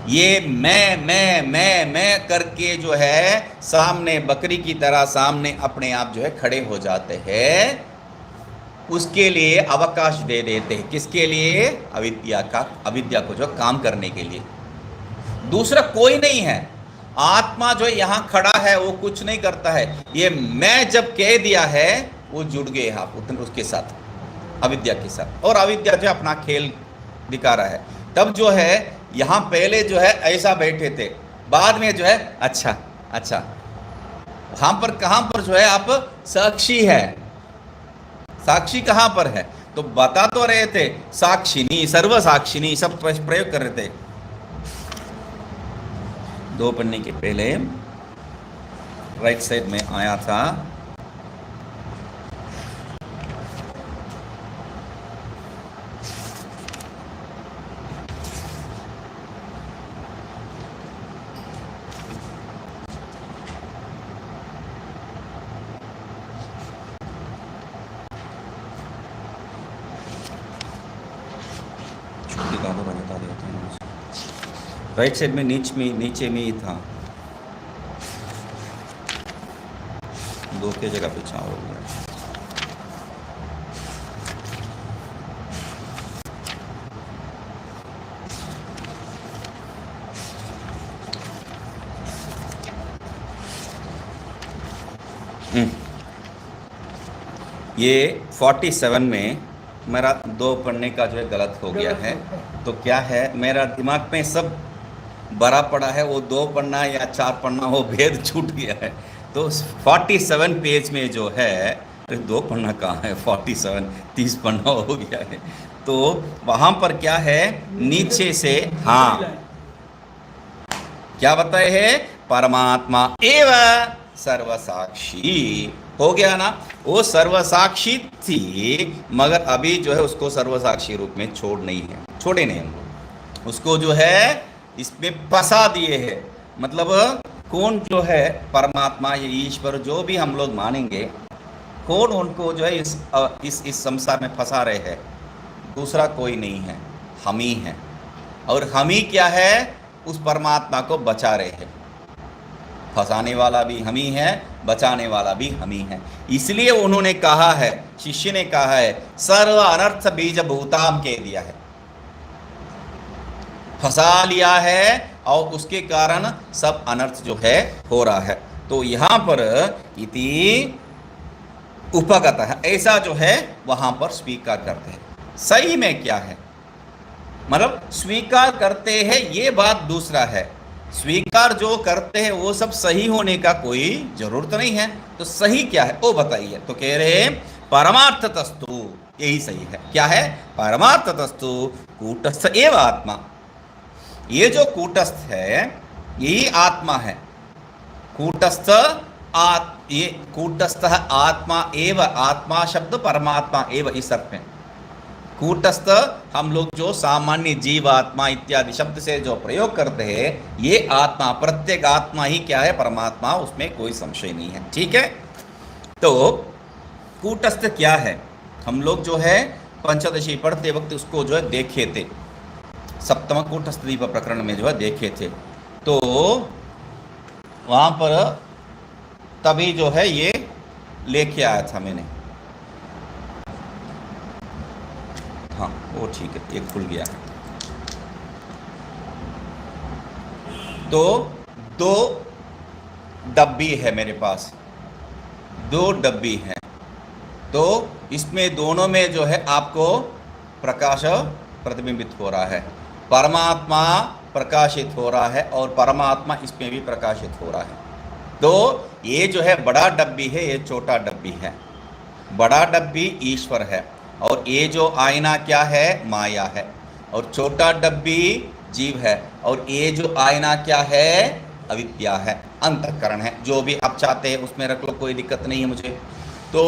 ये मैं करके जो है सामने बकरी की तरह सामने अपने आप जो है खड़े हो जाते हैं, उसके लिए अवकाश दे देते हैं। किसके लिए? अविद्या को जो काम करने के लिए। दूसरा कोई नहीं है। आत्मा जो यहां खड़ा है वो कुछ नहीं करता है। ये मैं जब कह दिया है वो जुड़ गए आप उसके साथ, अविद्या के साथ, और अविद्या जो अपना खेल दिखा रहा है। तब जो है यहां पहले जो है ऐसा बैठे थे, बाद में जो है अच्छा वहां पर कहां पर जो है आप साक्षी है। साक्षी कहां पर है? तो बता तो रहे थे साक्षिनी, सर्व साक्षिनी सब प्रयोग कर रहे थे। 2 पन्ने के पहले राइट साइड में आया था राइट साइड में नीचे में ही था, 2 की जगह पीछा हो गया। ये 47 में मेरा 2 पढ़ने का जो है गलत हो गया है। तो क्या है, मेरा दिमाग में सब भरा पड़ा है, वो 2 पन्ना या 4 पन्ना वो भेद छूट गया है। तो 47 पेज में जो है, 2 पन्ना कहाँ है, 47 30 पन्ना हो गया है। तो वहाँ पर क्या है, नीचे से हाँ क्या बताए है, परमात्मा एव सर्वसाक्षी हो गया ना। वो सर्वसाक्षी थी, मगर अभी जो है उसको सर्वसाक्षी रूप में छोड़े नहीं हम लोग, उसको जो है इसमें फंसा दिए हैं। मतलब कौन जो है परमात्मा या ईश्वर जो भी हम लोग मानेंगे, कौन उनको जो है इस संसार में फंसा रहे हैं? दूसरा कोई नहीं है, हम ही हैं। और हम ही क्या है? उस परमात्मा को बचा रहे हैं। फंसाने वाला भी हम ही है, बचाने वाला भी हम ही है। इसलिए उन्होंने कहा है, शिष्य ने कहा है, सर्व अनर्थ बीज भूताम कह दिया है, फंसा लिया है और उसके कारण सब अनर्थ जो है हो रहा है। तो यहां पर इति उपगत है, ऐसा जो है वहां पर स्वीकार करते हैं। सही में क्या है, मतलब स्वीकार करते हैं ये बात दूसरा है, स्वीकार जो करते हैं वो सब सही होने का कोई जरूरत नहीं है। तो सही क्या है वो बताइए। तो कह रहे हैं परमार्थतस्तु, यही सही है। क्या है? परमार्थतस्तु कूटस्थ एव आत्मा। ये जो कूटस्थ है यही आत्मा है। कूटस्थ ये कूटस्थ आत्मा एव, आत्मा शब्द परमात्मा एव इस अर्थ में। कूटस्थ हम लोग जो सामान्य जीव आत्मा इत्यादि शब्द से जो प्रयोग करते हैं, ये आत्मा, प्रत्येक आत्मा ही क्या है? परमात्मा, उसमें कोई संशय नहीं है। ठीक है। तो कूटस्थ क्या है? हम लोग जो है पंचदशी पढ़ते वक्त उसको जो है देखे थे, सप्तम कूटस्थ दीप प्रकरण में जो है देखे थे। तो वहाँ पर तभी जो है ये लेके आया था मैंने। हाँ वो ठीक है, ये खुल गया। तो 2 डब्बी है मेरे पास, 2 डब्बी है। तो इसमें दोनों में जो है आपको प्रकाश प्रतिबिंबित हो रहा है, परमात्मा प्रकाशित हो रहा है और परमात्मा इसमें भी प्रकाशित हो रहा है। तो ये जो है बड़ा डब्बी है, ये छोटा डब्बी है। बड़ा डब्बी ईश्वर है और ये जो आईना क्या है? माया है। और छोटा डब्बी जीव है और ये जो आईना क्या है? अविद्या है, अंतःकरण है। जो भी आप चाहते हैं उसमें रख लो, कोई दिक्कत नहीं है मुझे। तो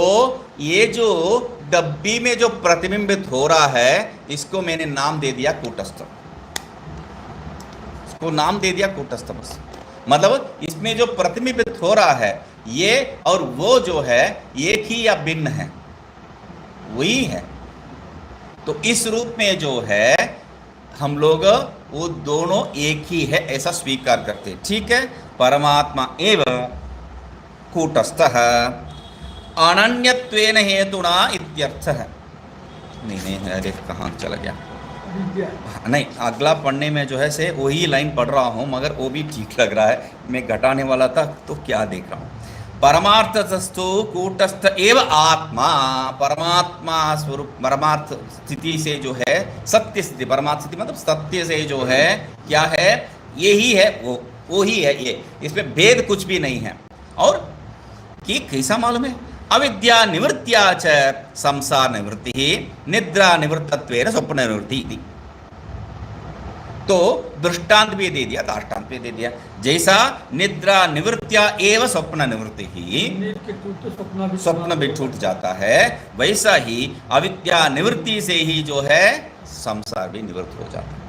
ये जो डब्बी में जो प्रतिबिंबित हो रहा है इसको मैंने नाम दे दिया कूटस्थ। इसको नाम दे दिया कूटस्थ बस। मतलब इसमें जो प्रतिबिंबित हो रहा है ये और वो जो है एक ही या भिन्न है, वही है। तो इस रूप में जो है हम लोग वो दोनों एक ही है ऐसा स्वीकार करते हैं। ठीक है। परमात्मा एव कूटस्थः अनन्यत्वेन हेतुना इत्यर्थः। नहीं, अरे कहाँ चला गया? नहीं, अगला पढ़ने में जो है से वही लाइन पढ़ रहा हूँ, मगर वो भी ठीक लग रहा है। मैं घटाने वाला था तो क्या देख रहा हूँ। परमार्थतस्तु कूटस्थ एव आत्मा, परमात्मा स्वरूप, परमार्थ स्थिति से जो है सत्य स्थिति, परमार्थ स्थिति मतलब सत्य से जो है क्या है? यही है, वो ही है ये, इसमें भेद कुछ भी नहीं है। और कि कैसा मालूम है? अविद्या निवृत्त्या च संसार निवृत्ति निद्रा निवृत्तत्वेन स्वप्न निवृत्ति। तो दृष्टांत भी दे दिया, दाष्टांत भी दे दिया। जैसा निद्रा निवृत्त्या एव स्वप्न निवृत्ति ही, स्वप्न भी टूट जाता है, वैसा ही अविद्या निवृत्ति से ही जो है संसार भी निवृत्त हो जाता है।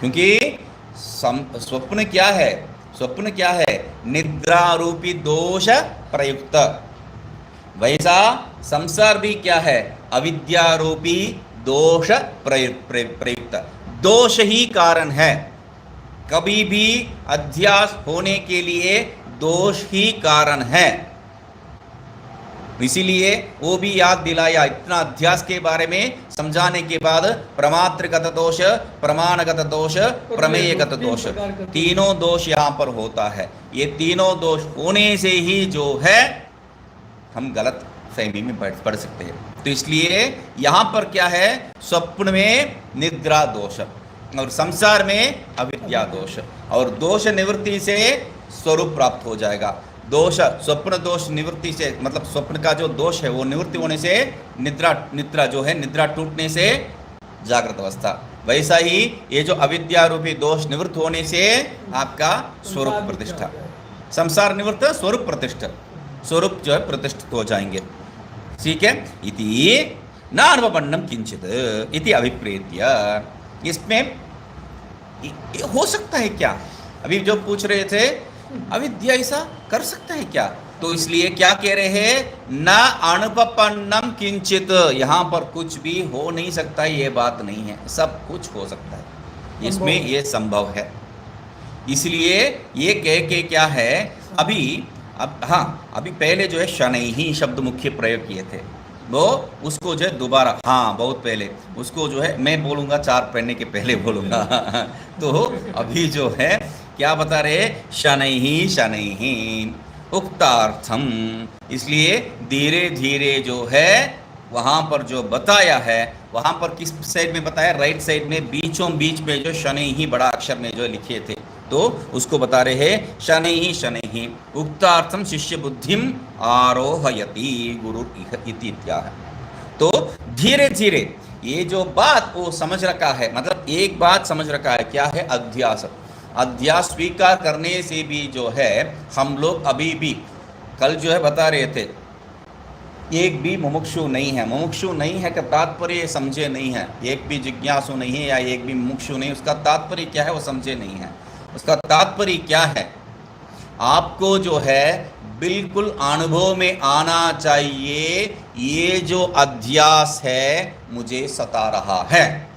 क्योंकि स्वप्न क्या है? स्वप्न क्या है? निद्रा रूपी दोष प्रयुक्त। वैसा संसार भी क्या है? अविद्या रूपी दोष प्रयुक्त। दोष ही कारण है। कभी भी अध्यास होने के लिए दोष ही कारण है। इसीलिए वो भी याद दिलाया, इतना अध्यास के बारे में समझाने के बाद प्रमात्रगत दोष, प्रमाणगत दोष, प्रमेयगत दोष, तीनों दोष यहाँ पर होता है। ये तीनों दोष होने से ही जो है हम गलत फहमी में पड़ सकते हैं। तो इसलिए यहाँ पर क्या है? स्वप्न में निद्रा दोष और संसार में अविद्या दोष, और दोष निवृत्ति से स्वरूप प्राप्त हो जाएगा। दोष, स्वप्न दोष निवृत्ति से मतलब स्वप्न का जो दोष है वो निवृत्ति होने से निद्रा जो है, निद्रा टूटने से जागृत अवस्था। वैसा ही ये जो अविद्या रूपी दोष निवृत्त होने से आपका स्वरूप प्रतिष्ठा, संसार निवृत्त, स्वरूप प्रतिष्ठा, स्वरूप जो है प्रतिष्ठित हो जाएंगे। ठीक है। इति न अनुभवन्नम किंचित इति अभिप्रेत्य। इसमें हो सकता है क्या अभी जो पूछ रहे थे अविद्या ऐसा कर सकता है क्या, तो इसलिए क्या कह रहे हैं, न अणुपपन्नम किंचित, यहाँ पर कुछ भी हो नहीं सकता, ये बात नहीं है, सब कुछ हो सकता है, इसमें ये संभव है। इसलिए ये कह के क्या है, अभी पहले जो है शनैहि शब्द मुख्य प्रयोग किए थे, वो उसको जो है दोबारा, हाँ बहुत पहले उसको जो है मैं बोलूँगा 4 पढ़ने के पहले बोलूँगा तो अभी जो है क्या बता रहे, शनैहि शनैहि उक्तार्थम, इसलिए धीरे धीरे जो है वहाँ पर जो बताया है, वहाँ पर किस साइड में बताया, राइट साइड में बीचों बीच में जो शनैहि बड़ा अक्षर में जो लिखे थे, तो उसको बता रहे हैं शनैहि शनैहि उक्तार्थम शिष्य बुद्धिम आरोहयति गुरु इति इत्याह। तो धीरे धीरे ये जो बात वो समझ रखा है, मतलब एक बात समझ रखा है, क्या है, अध्यास। अध्यास स्वीकार करने से भी जो है हम लोग अभी भी, कल जो है बता रहे थे, एक भी मुमुक्षु नहीं है। मुमुक्षु नहीं है का तात्पर्य समझे नहीं है, एक भी जिज्ञासु नहीं है या एक भी मुमुक्षु नहीं, उसका तात्पर्य क्या है वो समझे नहीं है। उसका तात्पर्य क्या है, आपको जो है बिल्कुल अनुभव में आना चाहिए, ये जो अध्यास है मुझे सता रहा है,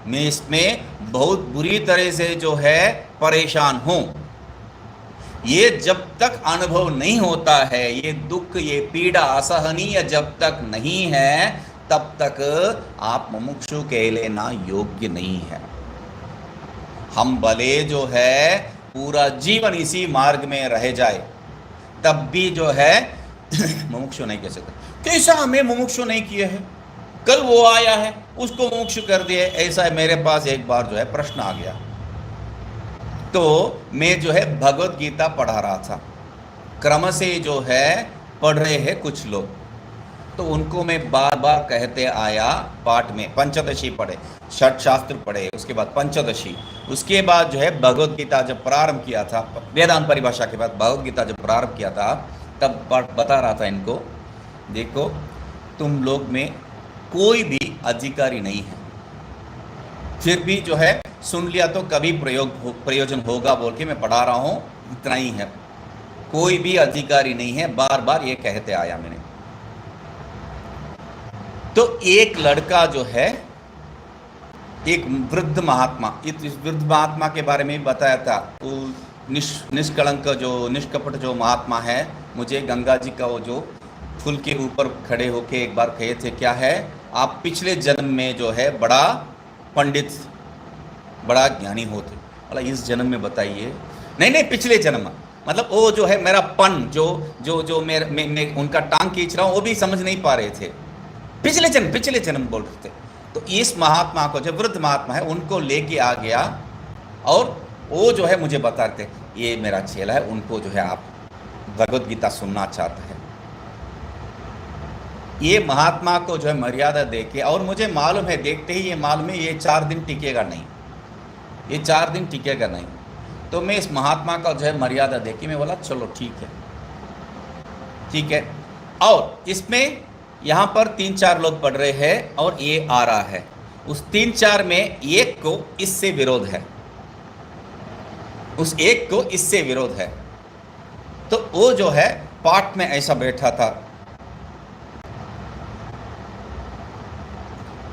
मैं इसमें बहुत बुरी तरह से जो है परेशान हूँ। ये जब तक अनुभव नहीं होता है, ये दुख ये पीड़ा असहनीय जब तक नहीं है, तब तक आप मुमुक्षु कह लेना योग्य नहीं है। हम भले जो है पूरा जीवन इसी मार्ग में रह जाए, तब भी जो है मुमुक्षु नहीं कह सकते। कैसा हमें मुमुक्षु नहीं किए हैं, कल वो आया है उसको मुमुक्षु कर दिए, ऐसा है। मेरे पास एक बार जो है प्रश्न आ गया, तो मैं जो है भगवत गीता पढ़ा रहा था, क्रम से जो है पढ़ रहे हैं कुछ लोग, तो उनको मैं बार बार कहते आया, पाठ में पंचदशी पढ़े, षट शास्त्र पढ़े, उसके बाद पंचदशी, उसके बाद जो है भगवत गीता जब प्रारंभ किया था, वेदांत परिभाषा के बाद भगवत गीता जब प्रारंभ किया था, तब बता रहा था इनको, देखो तुम लोग में कोई भी अधिकारी नहीं है, फिर भी जो है सुन लिया तो कभी प्रयोजन होगा बोल के मैं पढ़ा रहा हूँ, इतना ही है, कोई भी अधिकारी नहीं है, बार बार ये कहते आया मैंने। तो एक लड़का जो है, एक वृद्ध महात्मा, इस वृद्ध महात्मा के बारे में बताया था, वो निष्कलंक जो निष्कपट जो महात्मा है, मुझे गंगा जी का वो जो फूल के ऊपर खड़े होके एक बार कहे थे, क्या है आप पिछले जन्म में जो है बड़ा पंडित बड़ा ज्ञानी होते, बोला इस जन्म में बताइए, नहीं पिछले जन्म, मतलब वो जो है मेरा पन जो जो जो मैं उनका टांग खींच रहा हूँ वो भी समझ नहीं पा रहे थे, पिछले जन्म बोल रहे थे। तो इस महात्मा को, जो वृद्ध महात्मा है, उनको लेके आ गया और वो जो है मुझे बता रहे थे, ये मेरा चेला है, उनको जो है आप भगवत गीता सुनना चाहता है। ये महात्मा को जो है मर्यादा देके, और मुझे मालूम है, देखते ही ये मालूम है ये 4 दिन टिकेगा नहीं, ये 4 दिन टिकेगा नहीं, तो मैं इस महात्मा का जो है मर्यादा देके मैं बोला चलो ठीक है। और इसमें यहाँ पर 3-4 लोग पढ़ रहे हैं और ये आ रहा है, उस 3-4 में एक को इससे विरोध है, उस एक को इससे विरोध है, तो वो जो है पाठ में ऐसा बैठा था,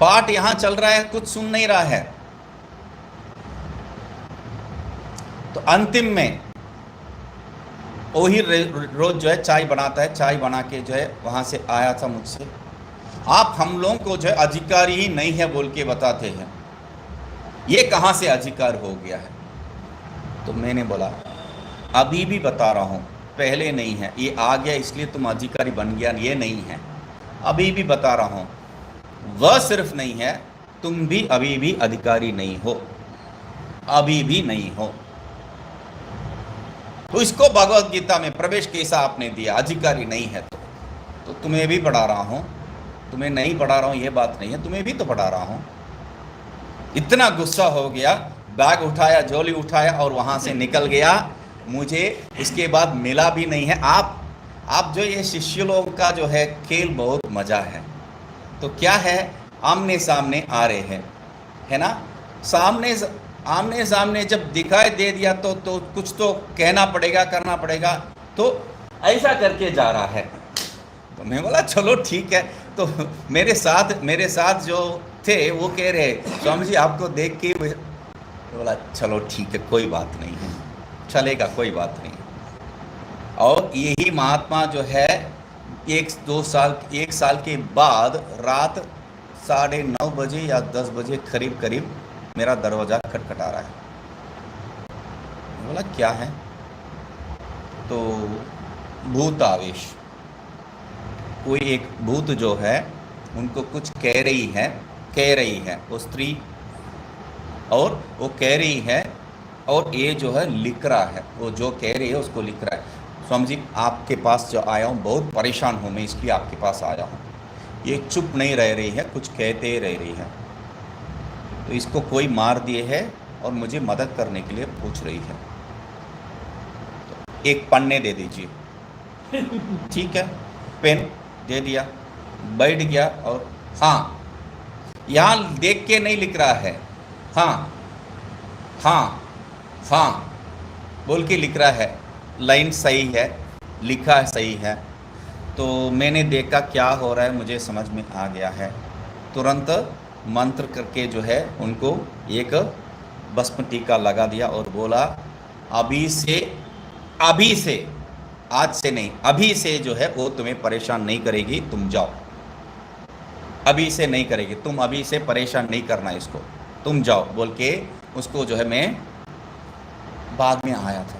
पाठ यहां चल रहा है, कुछ सुन नहीं रहा है। तो अंतिम में वही रोज जो है चाय बनाता है, चाय बना के जो है वहां से आया था मुझसे, आप हम लोगों को जो है अधिकारी ही नहीं है बोल के बताते हैं, ये कहां से अधिकार हो गया है। तो मैंने बोला अभी भी बता रहा हूं, पहले नहीं है, ये आ गया इसलिए तुम अधिकारी बन गया, ये नहीं है, अभी भी बता रहा हूं, वह सिर्फ नहीं है, तुम भी अभी भी अधिकारी नहीं हो, अभी भी नहीं हो। तो इसको भगवत गीता में प्रवेश कैसा आपने दिया, अधिकारी नहीं है तो तुम्हें भी पढ़ा रहा हूं, तुम्हें नहीं पढ़ा रहा हूं ये बात नहीं है, तुम्हें भी तो पढ़ा रहा हूं। इतना गुस्सा हो गया, बैग उठाया, झोली उठाया और वहां से निकल गया। मुझे इसके बाद मिला भी नहीं है। आप जो ये शिष्य लोगों का जो है खेल बहुत मजा है। तो क्या है, आमने सामने आ रहे हैं, है ना, सामने आमने सामने जब दिखाई दे दिया तो कुछ तो कहना पड़ेगा, करना पड़ेगा, तो ऐसा करके जा रहा है। तो मैं बोला चलो ठीक है। तो मेरे साथ जो थे वो कह रहे स्वामी जी आपको देख के, बोला चलो ठीक है कोई बात नहीं है, चलेगा कोई बात नहीं। और यही महात्मा जो है 1 साल के बाद रात 9:30 बजे या 10 बजे करीब मेरा दरवाज़ा खटखटा रहा है। बोला क्या है? तो भूत आवेश, कोई एक भूत जो है उनको कुछ कह रही है वो स्त्री, और वो कह रही है और ये जो है लिख रहा है, वो जो कह रही है उसको लिख रहा है। स्वामी जी आपके पास जो आया हूँ बहुत परेशान हूँ मैं, इसलिए आपके पास आया हूँ। ये चुप नहीं रह रही है, कुछ कहते रह रही है, तो इसको कोई मार दिए है और मुझे मदद करने के लिए पूछ रही है, तो एक पन्ने दे दीजिए। ठीक है, पेन दे दिया, बैठ गया और हाँ, यहाँ देख के नहीं लिख रहा है, हाँ हाँ हाँ बोल के लिख रहा है, लाइन सही है, लिखा है सही है। तो मैंने देखा क्या हो रहा है, मुझे समझ में आ गया है। तुरंत मंत्र करके जो है उनको एक भस्म टीका लगा दिया और बोला अभी से आज से नहीं, अभी से जो है वो तुम्हें परेशान नहीं करेगी, तुम जाओ। अभी से नहीं करेगी, तुम अभी से परेशान नहीं करना इसको, तुम जाओ बोल के उसको जो है, मैं बाद में आया था,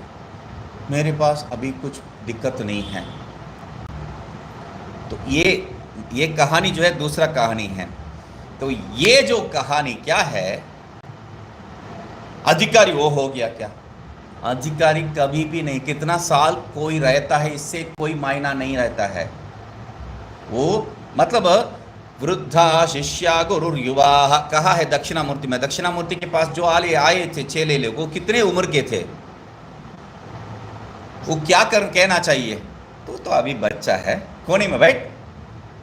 मेरे पास अभी कुछ दिक्कत नहीं है। तो ये कहानी जो है दूसरा कहानी है। तो ये जो कहानी क्या है, अधिकारी वो हो गया क्या? अधिकारी कभी भी नहीं, कितना साल कोई रहता है इससे कोई मायना नहीं रहता है। वो मतलब वृद्धा शिष्या गुरु युवा कहा है दक्षिणामूर्ति में। दक्षिणामूर्ति के पास जो आए थे 6 लोग, वो कितने उम्र के थे? वो क्या कहना चाहिए? तो अभी बच्चा है, कोने में बैठ,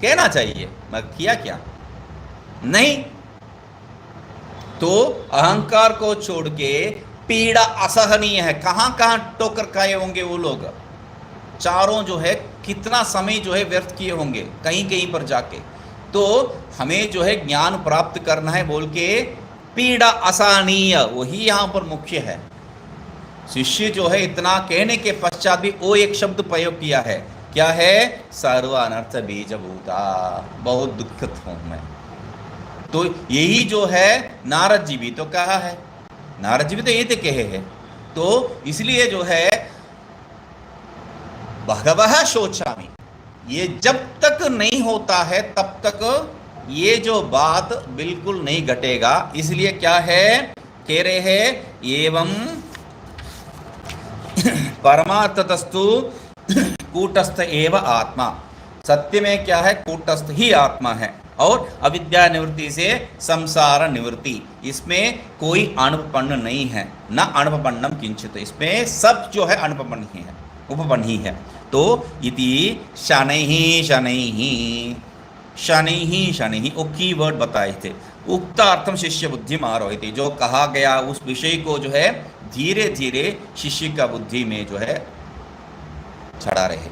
कहना चाहिए, मैं किया क्या? नहीं। तो अहंकार को छोड़ के पीड़ा असहनीय है। कहां कहां टोकर खाए होंगे वो लोग, चारों जो है कितना समय जो है व्यर्थ किए होंगे कहीं कहीं पर जाके। तो हमें जो है ज्ञान प्राप्त करना है बोल के पीड़ा असहनीय, वही यहां पर मुख्य है। शिष्य जो है इतना कहने के पश्चात भी वो एक शब्द प्रयोग किया है, क्या है? सर्वानर्थ बीजभूता, बहुत दुखित हूं मैं। तो यही जो है नारद जी भी तो कहा है, नारद जी भी तो ये तो कहे हैं। तो इसलिए जो है भगवः शोचामि, ये जब तक नहीं होता है तब तक ये जो बात बिल्कुल नहीं घटेगा। इसलिए क्या है कह रहे हैं, एवं परमार्थतस्तु कूटस्थ एव आत्मा, सत्य में क्या है? कूटस्थ ही आत्मा है। और अविद्या निवृत्ति से संसार निवृत्ति, इसमें कोई अणुपपन्न नहीं है, न अणुपपन्नम किंचित, इसमें सब जो है अणुपपन्न ही है, उपपन्न ही है। तो इति शनैः वो की वर्ड बताए थे, उक्तार्थम शिष्य बुद्धि आरोहित, जो कहा गया उस विषय को जो है धीरे धीरे शिष्य का बुद्धि में जो है चढ़ा रहे।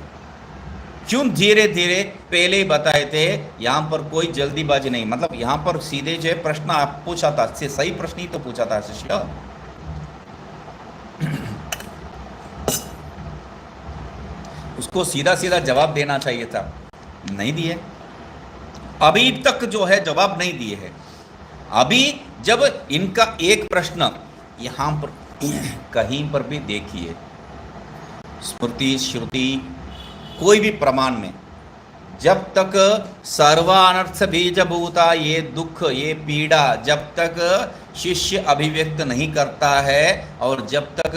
क्यों धीरे धीरे? पहले ही बताए थे, यहाँ पर कोई जल्दीबाजी नहीं, मतलब यहाँ पर सीधे जो प्रश्न आप पूछा था, सही प्रश्न ही तो पूछा था शिष्य, उसको सीधा सीधा जवाब देना चाहिए था, नहीं दिए। अभी तक जो है जवाब नहीं दिए है। अभी जब इनका एक प्रश्न यहाँ पर कहीं पर भी देखिए, स्मृति श्रुति कोई भी प्रमाण में, जब तक सर्वानर्थ बीजभूता, ये दुख ये पीड़ा जब तक शिष्य अभिव्यक्त नहीं करता है और जब तक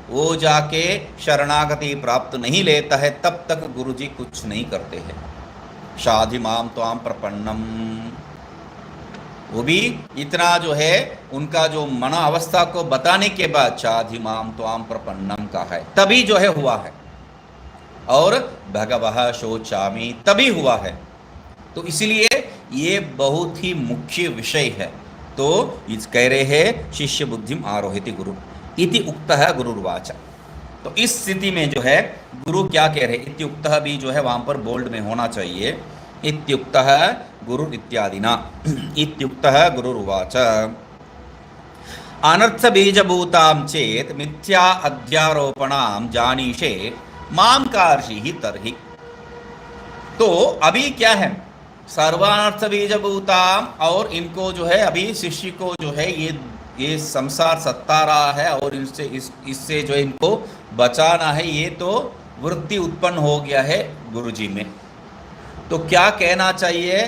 वो जाके शरणागति प्राप्त नहीं लेता है, तब तक गुरुजी कुछ नहीं करते हैं। शाधि माम त्वाम प्रपन्नम, वो भी इतना जो है उनका जो मना अवस्था को बताने के बाद शाधि माम त्वाम प्रपन्नम का है, तभी जो है हुआ है। और भगवः शोचामि तभी हुआ है। तो इसलिए ये बहुत ही मुख्य विषय है। तो इस कह रहे हैं शिष्य बुद्धिम आरोहित गुरु इति उक्तः गुरुर्वाच। तो इस स्थिति में जो है गुरु क्या कह रहे, इत्युक्तः भी जो है वहां पर बोल्ड में होना चाहिए, इत्युक्तः गुरु इत्यादिना। इत्युक्तः गुरुर्वाच अनर्थ बीजभूतां चेत मिथ्या अध्यारोपणाम जानीषे माम कार्षि तरहि। तो अभी क्या है, सर्वानर्थ बीजभूताम, और इनको जो है अभी शिष्य को जो है ये संसार सत्ता रहा है और इससे जो इनको बचाना है, ये तो वृत्ति उत्पन्न हो गया है गुरुजी में। तो क्या कहना चाहिए,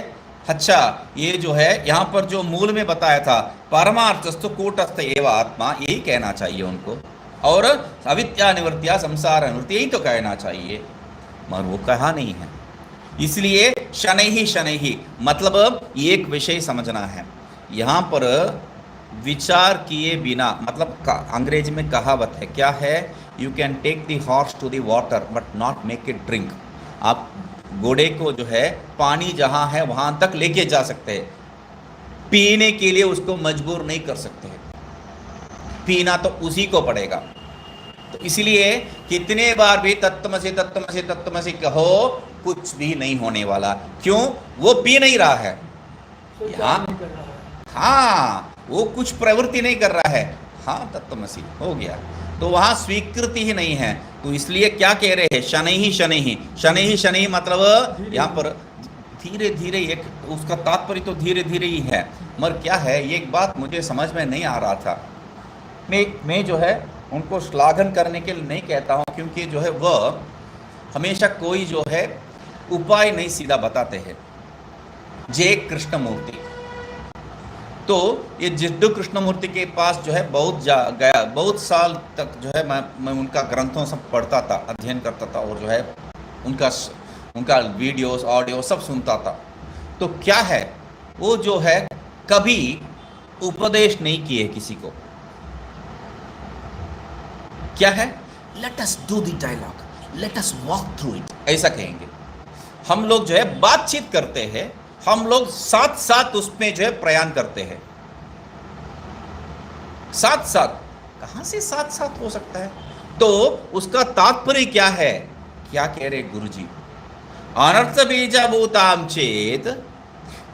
अच्छा ये जो है यहाँ पर जो मूल में बताया था परमार्थस्तु कूटस्थ एव आत्मा, यही कहना चाहिए उनको, और अविद्या निवृत्तिया संसार निवृत्ति, यही तो कहना चाहिए, मगर वो कहा नहीं है। इसलिए शनै ही मतलब एक विषय समझना है, यहाँ पर विचार किए बिना, मतलब अंग्रेजी में कहावत है, क्या है, you can take the horse to the water but not make it drink. आप घोड़े को जो है पानी जहाँ है वहाँ तक लेके जा सकते हैं, पीने के लिए उसको मजबूर नहीं कर सकते हैं, पीना तो उसी को पड़ेगा। तो इसलिए कितने बार भी तत्त्वमसि तत्त्वमसि तत्त्वमसि कहो, कुछ भी नहीं होने वाला। क्यों, वो पी नहीं रहा है, हाँ वो कुछ प्रवृत्ति नहीं कर रहा है, हाँ तत्त्वमसि हो गया, तो वहाँ स्वीकृति ही नहीं है। तो इसलिए क्या कह रहे हैं, शनै ही मतलब यहाँ पर धीरे धीरे, एक उसका तात्पर्य तो धीरे धीरे ही है, मगर क्या है, ये एक बात मुझे समझ में नहीं आ रहा था। मैं जो है उनको श्लाघन करने के लिए नहीं कहता हूँ, क्योंकि जो है वह हमेशा कोई जो है उपाय नहीं सीधा बताते हैं। जय कृष्णमूर्ति, तो ये जिड्डू कृष्णमूर्ति के पास जो है बहुत साल तक जो है मैं उनका ग्रंथों सब पढ़ता था, अध्ययन करता था, और जो है उनका वीडियोस ऑडियो सब सुनता था। तो क्या है, वो जो है कभी उपदेश नहीं किए किसी को। क्या है, let us do the dialogue, let us walk through it, ऐसा कहेंगे। हम लोग जो है बातचीत करते हैं, हम लोग साथ साथ उसमें जो है प्रयाण करते हैं, साथ साथ, कहां से साथ साथ हो सकता है। तो उसका तात्पर्य क्या है, क्या कह रहे गुरुजी, अनर्थ बीजभूताम चेत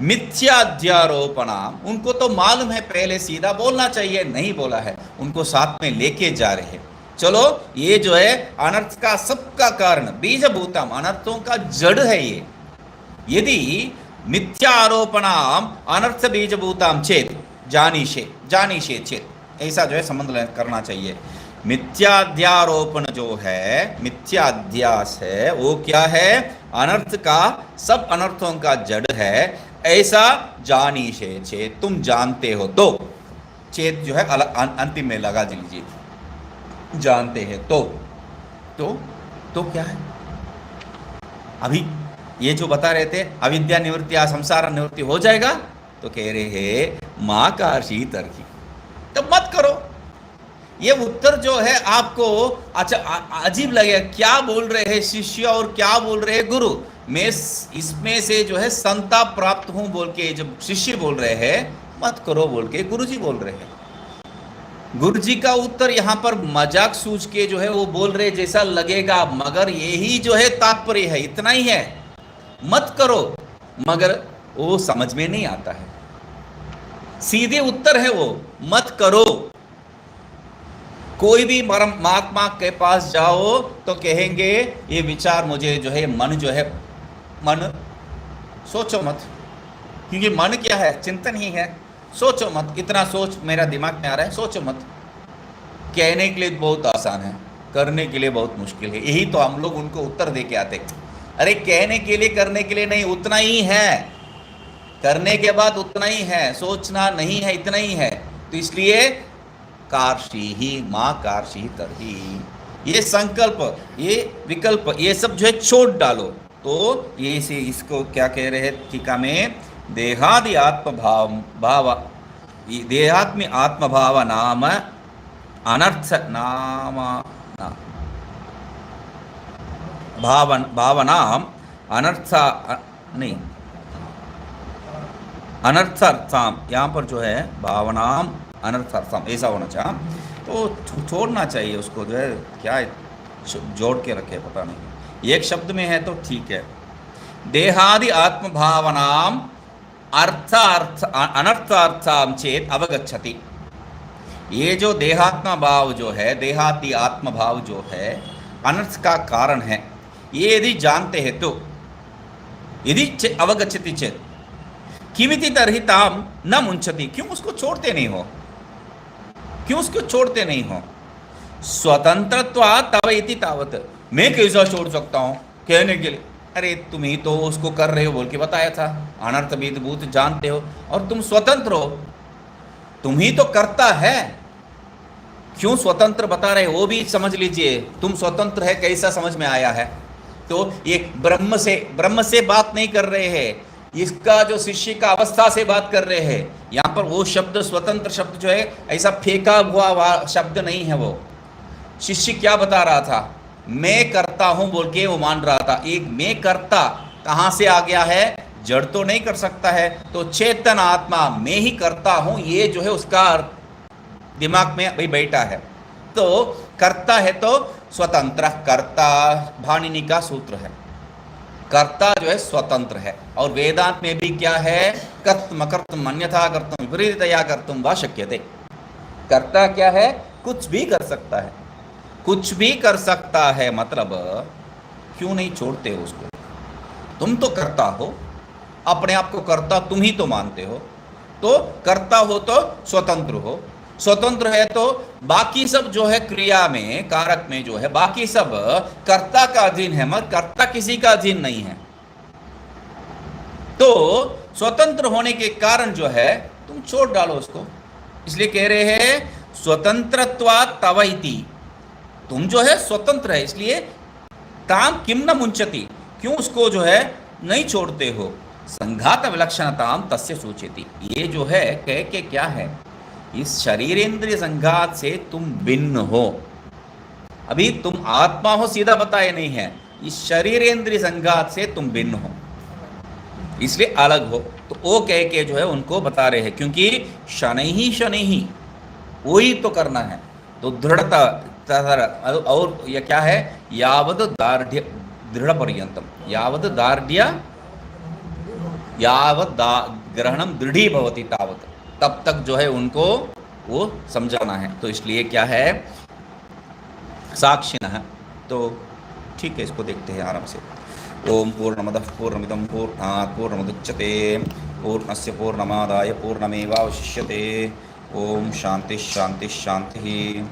मिथ्याध्यारोपणाम, उनको तो मालूम है, पहले सीधा बोलना चाहिए, नहीं बोला है, उनको साथ में लेके जा रहे हैं। चलो ये जो है अनर्थ का सबका कारण बीजभूतम, अनर्थों का जड़ है ये। यदि मिथ्या आरोपणाम अनर्थ बीजभूताम चेत जानीशे चेत, ऐसा जो है संबंध करना चाहिए। मिथ्याध्यारोपण जो है, मिथ्याध्यास है, वो क्या है, अनर्थ का, सब अनर्थों का जड़ है, ऐसा जानीशे चेत, तुम जानते हो तो, चेत जो है अंतिम में लगा दीजिए, जानते हैं तो क्या है। अभी ये जो बता रहे थे अविद्या निवृत्ति या संसार निवृत्ति हो जाएगा, तो कह रहे हैं माँ का शीतर की, तब मत करो। ये उत्तर जो है आपको अच्छा अजीब लगेगा, क्या बोल रहे हैं शिष्य और क्या बोल रहे हैं गुरु। मैं इसमें से जो है संताप प्राप्त हूं बोल के जब शिष्य बोल रहे हैं मत करो बोल के गुरुजी बोल रहे हैं। गुरुजी का उत्तर यहाँ पर मजाक सूझ के जो है वो बोल रहे जैसा लगेगा, मगर यही जो है तात्पर्य है, इतना ही है, मत करो, मगर वो समझ में नहीं आता है। सीधे उत्तर है वो, मत करो। कोई भी महात्मा के पास जाओ तो कहेंगे ये विचार मुझे जो है मन जो है, मन सोचो मत, क्योंकि मन क्या है, चिंतन ही है, सोचो मत, इतना सोच मेरा दिमाग में आ रहा है, सोचो मत। कहने के लिए बहुत आसान है, करने के लिए बहुत मुश्किल है। यही तो हम लोग उनको उत्तर दे के आते, अरे कहने के लिए करने के लिए नहीं, उतना ही है, करने के बाद उतना ही है, सोचना नहीं है, इतना ही है। तो इसलिए कार्षी ही माँ कार्षी तरही, ये संकल्प, ये विकल्प, ये सब जो है छोड़ डालो। तो ये से इसको क्या कह रहे हैं टीका में, देहादि देहात्म्य आत्मभाव नाम अनर्थ नाम भावना अनर्थ नहीं, अनर्थार्थम, यहाँ पर जो है भावनाम अनर्थार्थम ऐसा होना चाहिए। तो छोड़ना चाहिए उसको, जो है क्या है, जोड़ के रखे, पता नहीं एक शब्द में है तो ठीक है। देहादि आत्म भावनाम अर्थ अनर्थार्थाम चेत अवगच्छति। ये जो देहात्मा भाव जो है, देहादि आत्म भाव जो है अनर्थ का कारण है, ये यदि जानते हैं तो, यदि अवगच्छति चेत किमिति तर्हि ताम न मुंचति, क्यों उसको छोड़ते नहीं हो, क्यों उसको छोड़ते नहीं हो। स्वतंत्रत्वात् तव इति तावत, मैं कैसा छोड़ सकता हूं कहने के लिए, अरे तुम ही तो उसको कर रहे हो बोल के बताया था, अनर्थ विद्भूत जानते हो और तुम स्वतंत्र हो, तुम ही तो करता है, क्यों स्वतंत्र बता रहे वो भी समझ लीजिए। तुम स्वतंत्र है कैसा समझ में आया है, तो ये ब्रह्म से बात नहीं कर रहे हैं, इसका जो शिष्य का अवस्था से बात कर रहे हैं। यहाँ पर वो शब्द स्वतंत्र शब्द जो है ऐसा फेंका हुआ शब्द नहीं है। वो शिष्य क्या बता रहा था, मैं करता हूं बोल के वो मान रहा था। एक मैं करता कहां से आ गया है, जड़ तो नहीं कर सकता है, तो चेतन आत्मा मैं ही करता हूं, ये जो है उसका दिमाग में अभी बैठा है। तो करता है तो स्वतंत्र, कर्ता भाणिनि का सूत्र है, कर्ता जो है स्वतंत्र है। और वेदांत में भी क्या है, कर्तुम अकर्तुम अन्यथा कर्तुम विपरीतया कर्तुम वा शक्यते। कर्ता क्या है, कुछ भी कर सकता है, कुछ भी कर सकता है, मतलब क्यों नहीं छोड़ते हो उसको। तुम तो करता हो, अपने आप को करता तुम ही तो मानते हो, तो करता हो तो स्वतंत्र हो, स्वतंत्र है तो बाकी सब जो है क्रिया में कारक में जो है बाकी सब कर्ता का अधीन है, मगर कर्ता किसी का अधीन नहीं है। तो स्वतंत्र होने के कारण जो है तुम छोड़ डालो उसको, इसलिए कह रहे हैं स्वतंत्रत्वात् तव इति, तुम जो है स्वतंत्र है, इसलिए ताम किम न मुंचति, क्यों उसको जो है नहीं छोड़ते हो। संघात विलक्षणताम तस्य सूचयति, ये जो है कह के क्या है, इस शरीरेंद्रिय संघात से तुम भिन्न हो। अभी तुम आत्मा हो सीधा बताया नहीं है, इस शरीरेंद्रिय संघात से तुम भिन्न हो, इसलिए अलग हो। तो वो कह के जो है उनको बता रहे हैं, क्योंकि शनै ही वही तो करना है। तो दृढ़ता और यह क्या है, यावद दार्ढ्य दृढ़ पर्यंतम, यावद दार्ढ्य यावद ग्रहणम दृढ़ी भवति तावत, तब तक जो है उनको वो समझाना है। तो इसलिए क्या है, साक्षिणः। तो ठीक है, इसको देखते हैं आराम से। ओम पूर्णमदः पूर्णमिदं पूर्णात् पूर्णमुदच्यते पूर्णस्य पूर्णमादाय पूर्णमेवावशिष्यते। ओम शांति शांति शांति।